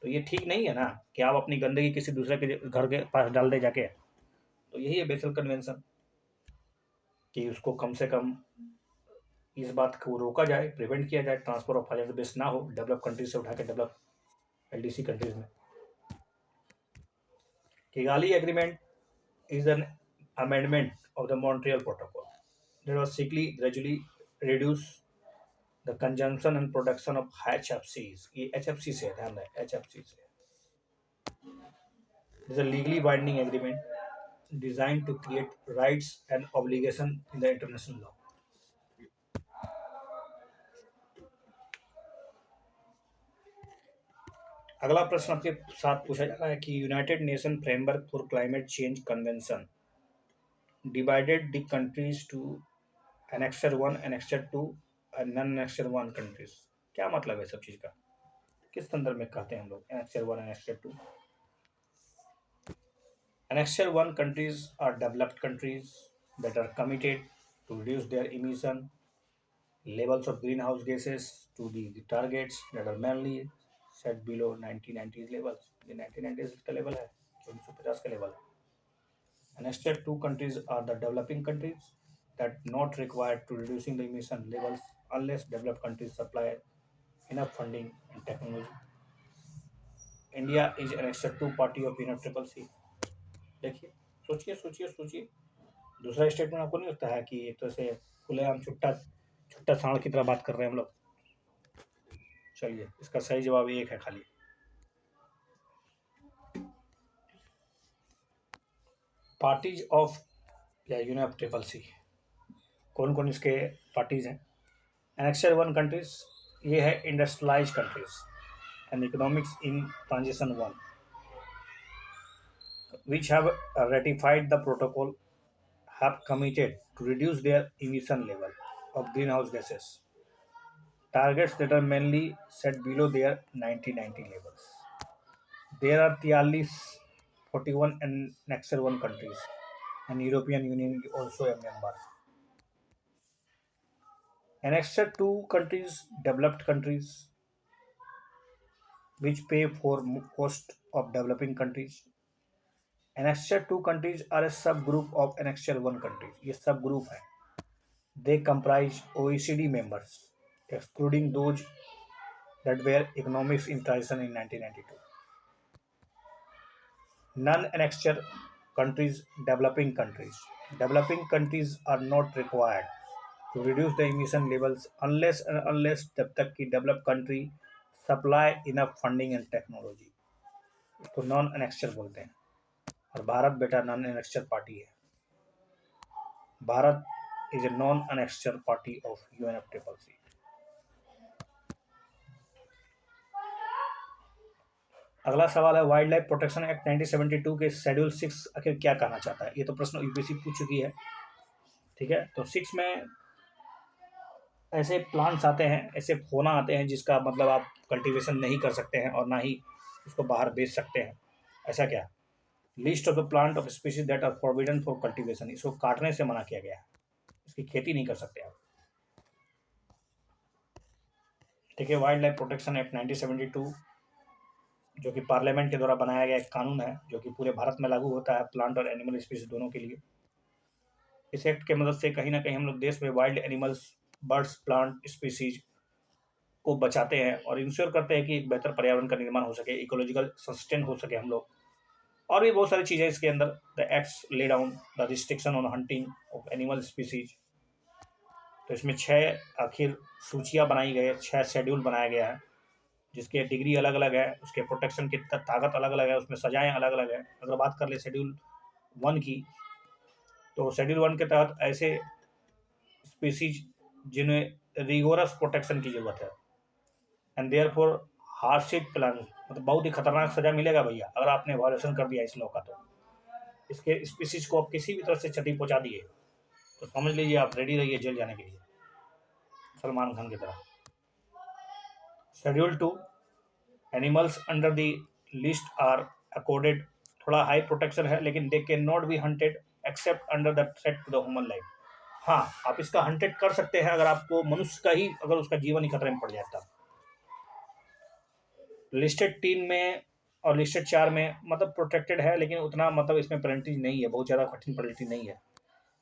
तो ये ठीक नहीं है ना कि आप अपनी गंदगी किसी दूसरे के घर के पास डाल दे जाके। तो यही है बेसल कन्वेंशन, कि उसको कम से कम इस बात को रोका जाए, प्रिवेंट किया जाए, ट्रांसफर ऑफ हजार्ड वेस्ट ना हो डेवलप कंट्रीज से उठा के डेवलप LDC कंट्रीज में। Kigali agreement is an amendment of the Montreal Protocol that was seekly gradually reduce the consumption and production of HFCs। ये HFC से है, ध्यान रहे HFC से। It is a legally binding agreement designed to create rights and obligation in the international law। अगला प्रश्न आपके साथ पूछा जा रहा है कि United nation framework for climate change convention divided the countries to annexure 1, annexure 2 और नॉन annexure 1 countries। क्या मतलब है सब चीज़ का, किस संदर्भ में कहते हैं हम लोग annexure 1, annexure 2। annexure 1 countries are developed countries that are committed to reduce their emission levels of greenhouse gases to the targets that are mainly set below 1990s levels। ये 1990s का लेवल है, 1950 का लेवल है। Annexure 2 countries are the developing countries that not required to reducing the emission levels unless developed countries supply enough funding and technology। India is Annexure 2 party of UNFCCC। देखिए सोचिए सोचिए सोचिए, दूसरा statement आपको नहीं लगता है कि एक तरह से खुलेआम छुट्टा छुट्टा सांड की तरह बात कर रहे हैं हम लोग। चलिए इसका सही जवाब एक है खाली, पार्टीज ऑफ या यूनेप ट्रिपल सी, कौन कौन इसके पार्टीज हैं? एनेक्सर वन कंट्रीज, ये है industrialise countries and economics in transition one, which have ratified the protocol, have committed to reduce their emission level of greenhouse gases, targets that are mainly set below their 1990 levels. There are 43, 41 and Annexure 1 countries, and European Union is also a member. Annexure 2 countries, developed countries, which pay for cost of developing countries. Annexure 2 countries are a subgroup of Annexure 1 countries. ये subgroup है. They comprise OECD members, excluding those that were economics in transition in 1992. Non-annexure countries, developing countries. Developing countries are not required to reduce the emission levels unless जब तक कि developed country supply enough funding and technology. इसको non annexure बोलते हैं. और भारत बेटा non annexure party है. Bharat is a non-annexure party of UNFCCC. अगला सवाल है वाइल्ड लाइफ प्रोटेक्शन एक्ट 1972 के शेड्यूल 6 आखिर क्या कहना चाहता है? ये तो प्रश्न यूपीएससी पूछ चुकी है. ठीक है, तो 6 में ऐसे प्लांट्स आते हैं, ऐसे फोना आते हैं जिसका मतलब आप कल्टीवेशन नहीं कर सकते हैं और ना ही उसको बाहर बेच सकते हैं. ऐसा क्या? List of the plant of species that are forbidden for cultivation, इसको काटने से मना किया गया है, इसकी खेती नहीं कर सकते आप. ठीक है, वाइल्ड लाइफ प्रोटेक्शन एक्ट 1972 जो कि पार्लियामेंट के द्वारा बनाया गया एक कानून है जो कि पूरे भारत में लागू होता है प्लांट और एनिमल स्पीशीज दोनों के लिए. इस एक्ट के मदद से कहीं ना कहीं हम लोग देश में wild animals, birds, plant species को बचाते हैं और इंश्योर करते हैं कि एक बेहतर पर्यावरण का निर्माण हो सके, इकोलॉजिकल सस्टेन हो सके हम लोग. और भी बहुत सारी चीज़ें इसके अंदर. The acts lay down the restriction on hunting of animal species. तो इसमें 6 आखिर सूचियाँ बनाई गई है, 6 शेड्यूल बनाया गया है जिसके डिग्री अलग अलग है, उसके प्रोटेक्शन की ताकत अलग अलग है, उसमें सजाएं अलग अलग है. अगर बात कर ले शेड्यूल 1 की, तो शेड्यूल 1 के तहत ऐसे स्पीसीज जिन्हें रिगोरस प्रोटेक्शन की जरूरत है and therefore hardship plan, मतलब बहुत ही खतरनाक सजा मिलेगा भैया अगर आपने वायलेशन कर दिया इस लॉ का. तो इसके स्पीसीज को आप किसी भी तरह से क्षति पहुंचा दिए तो समझ लीजिए आप रेडी रहिए जेल जाने के लिए, सलमान खान की तरह. Schedule 2, animals under the list are accorded, थोड़ा हाई प्रोटेक्शन है लेकिन they can not be hunted except under the threat to the human life. हाँ, आप इसका हंटेड कर सकते हैं अगर आपको मनुष्य का ही, अगर उसका जीवन ही खतरे में पड़ जाता. लिस्टेड 3 में और लिस्टेड 4 में मतलब प्रोटेक्टेड है लेकिन उतना मतलब इसमें पेनल्टी नहीं है, बहुत ज़्यादा कठिन पेनल्टी नहीं है.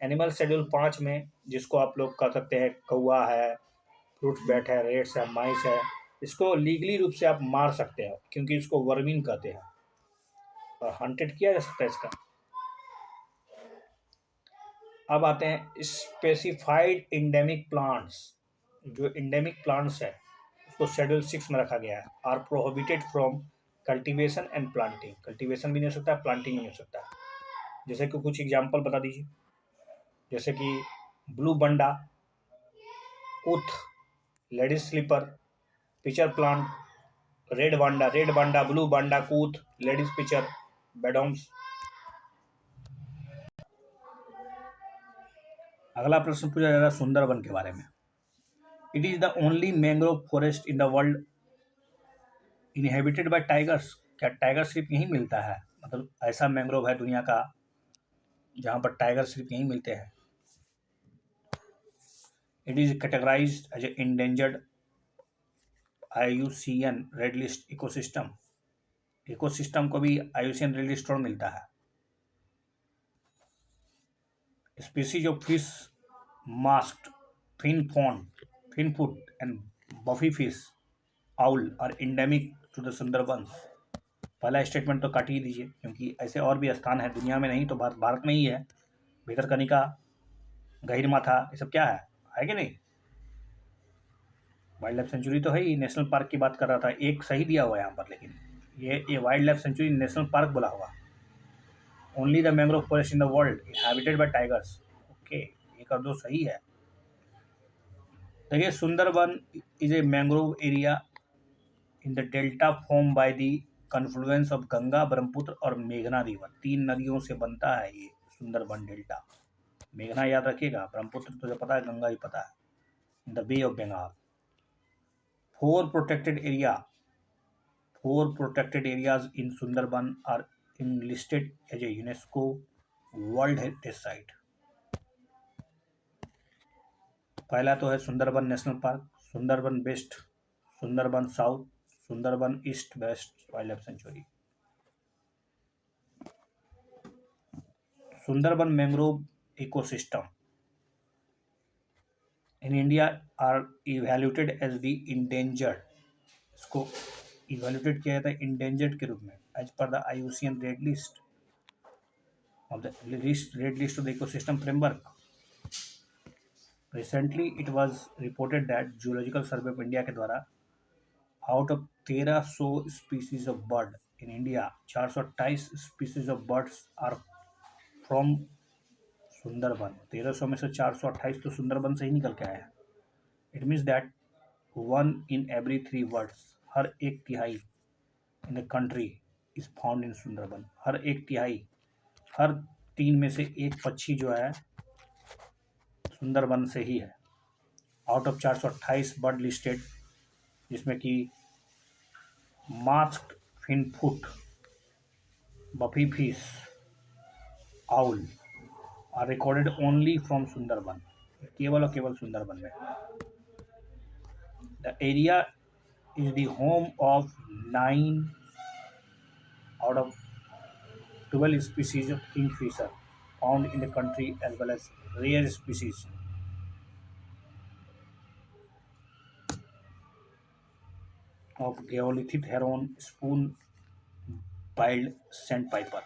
एनिमल शेड्यूल 5 में जिसको आप लोग कर सकते हैं, कौवा है, फ्रूट बैट है, रेट्स है, माइस है, इसको लीगली रूप से आप मार सकते हैं क्योंकि इसको वर्मिन कहते हैं और हंटेड किया जा सकता है इसका. अब आते हैं स्पेसिफाइड इंडेमिक प्लांट्स. जो इंडेमिक प्लांट्स है उसको शेड्यूल 6 में रखा गया है. Are prohibited from cultivation and planting. Cultivation भी नहीं हो सकता, प्लांटिंग नहीं हो सकता. जैसे कि कुछ एग्जाम्पल बता दीजिए. जैसे कि ब्लू बंडा, उथ, ladies slipper, pitcher plant, red vanda, blue vanda, kuth, ladies pitcher, Beddome's. अगला प्रश्न पूछा जा रहा है सुंदरबन के बारे में. It is the only mangrove forest in the world inhabited bye tigers. क्या टाइगर सिर्फ यहीं मिलता है? मतलब ऐसा मैंग्रोव है दुनिया का जहाँ पर टाइगर सिर्फ यहीं मिलते हैं. It is categorised as a endangered IUCN red list ecosystem. Ecosystem को भी IUCN रेड लिस्ट मिलता है. Species of fish, masked, fin foot and buffy fish, owl are endemic to the Sundarbans. पहला स्टेटमेंट तो काट ही दीजिए क्योंकि ऐसे और भी स्थान है दुनिया में, नहीं तो भारत में ही है. भितरकनिका, गहिरमाथा, ये सब क्या है कि नहीं? वाइल्ड लाइफ सेंचुरी तो है ही. नेशनल पार्क की बात कर रहा था, एक सही दिया हुआ है यहाँ पर, लेकिन ये wildlife sanctuary national park बोला हुआ. Only the mangrove forest in the world inhabited by tigers. Okay, ये कर दो, सही है। देखिए, Sundarban is a mangrove area in the delta form by the confluence of Ganga, Brahmaputra और मेघना रिवर। 3 नदियों से बनता है ये सुंदरबन डेल्टा। मेघना याद रखिएगा, ब्रह्मपुत्र तो जो पता है, गंगा ही पता है। In the bay of Bengal. Four protected area Four protected areas in Sundarban are listed as a UNESCO World Heritage Site. पहला तो है Sundarban national park, Sundarban west, Sundarban south, Sundarban east west wildlife sanctuary. Sundarban mangrove ecosystem in India are evaluated as the endangered. इसको evaluated किया जाता है endangered के रूप में as per the IUCN red list of the red list of the ecosystem framework. Recently, it was reported that Geological Survey of India के द्वारा out of 1300 species of bird in India, 428 species of birds are from Sundarban. 1300 में से 428 तो सुंदरबन से ही निकल के आया। It means that 1 in every 3 birds, हर एक तिहाई in the country is found in Sundarban. हर एक तिहाई, हर 3 में से एक पक्षी जो है सुंदरबन से ही है। आउट ऑफ 428 बर्ड लिस्टेड, जिसमें कि masked finfoot, buffy fish, owl are recorded only from Sundarban. केवल और केवल सुंदरबन में। The area is the home of 9 out of 12 species of kingfisher found in the country as well as rare species of Geolithic heron, spoon-billed sandpiper.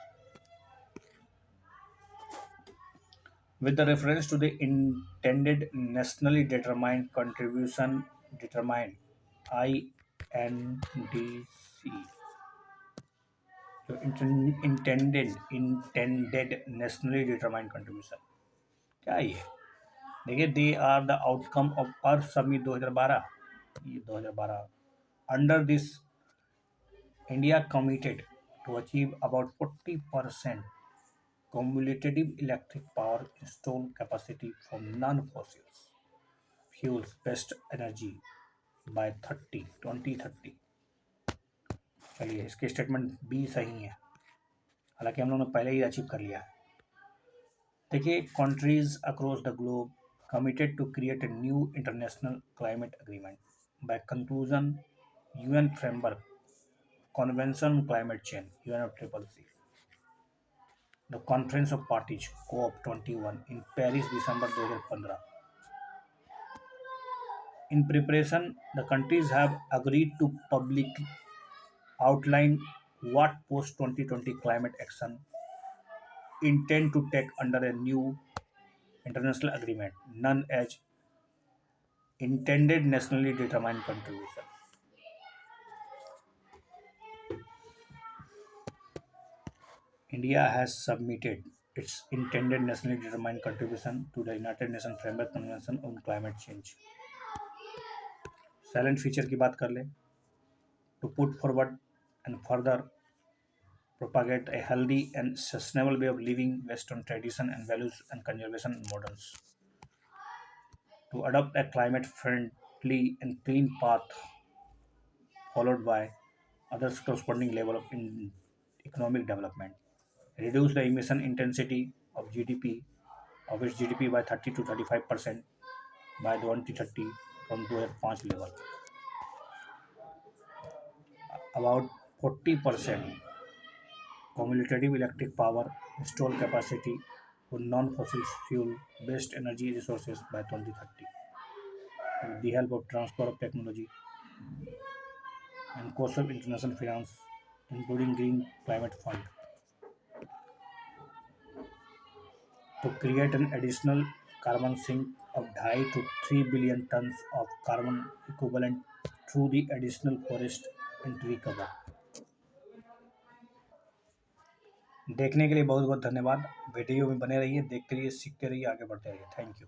With the reference to the intended nationally determined contribution determined INDC. So intended nationally determined contribution क्या है ये? देखिए, they are the outcome of earth summit 2012। ये 2012 under this India committed to achieve about 40% cumulative electric power installed capacity from non-fossil fuels-based energy by 2030। चलिए, इसके statement B सही है, हालांकि हम लोगों ने पहले ही अचीव कर लिया है। देखिए, countries across the globe committed to create a new international climate agreement by conclusion UN framework Convention on Climate Change UNFCCC. The Conference of Parties COP21 in Paris December 2015. In preparation, the countries have agreed to publicly outline what post-2020 climate action intend to take under a new international agreement known as Intended Nationally Determined Contribution. India has submitted its intended nationally determined contribution to the United Nations Framework Convention on Climate Change. Salient feature की बात कर ले, to put forward and further propagate a healthy and sustainable way of living based on tradition and values and conservation models, to adopt a climate friendly and clean path followed by other corresponding level of economic development, reduce the emission intensity of GDP of its GDP by 30 to 35% by 2030 from 2005 level, about 40% cumulative electric power installed capacity for non-fossil fuel-based energy resources by 2030, with the help of transfer of technology and cost of international finance, including Green Climate Fund, to create an additional carbon sink of 2.5 to 3 billion tons of carbon equivalent through the additional forest and tree cover. देखने के लिए बहुत बहुत धन्यवाद। Video में बने रहिए, देखते रहिए, सीखते रहिए, आगे बढ़ते रहिए। Thank you.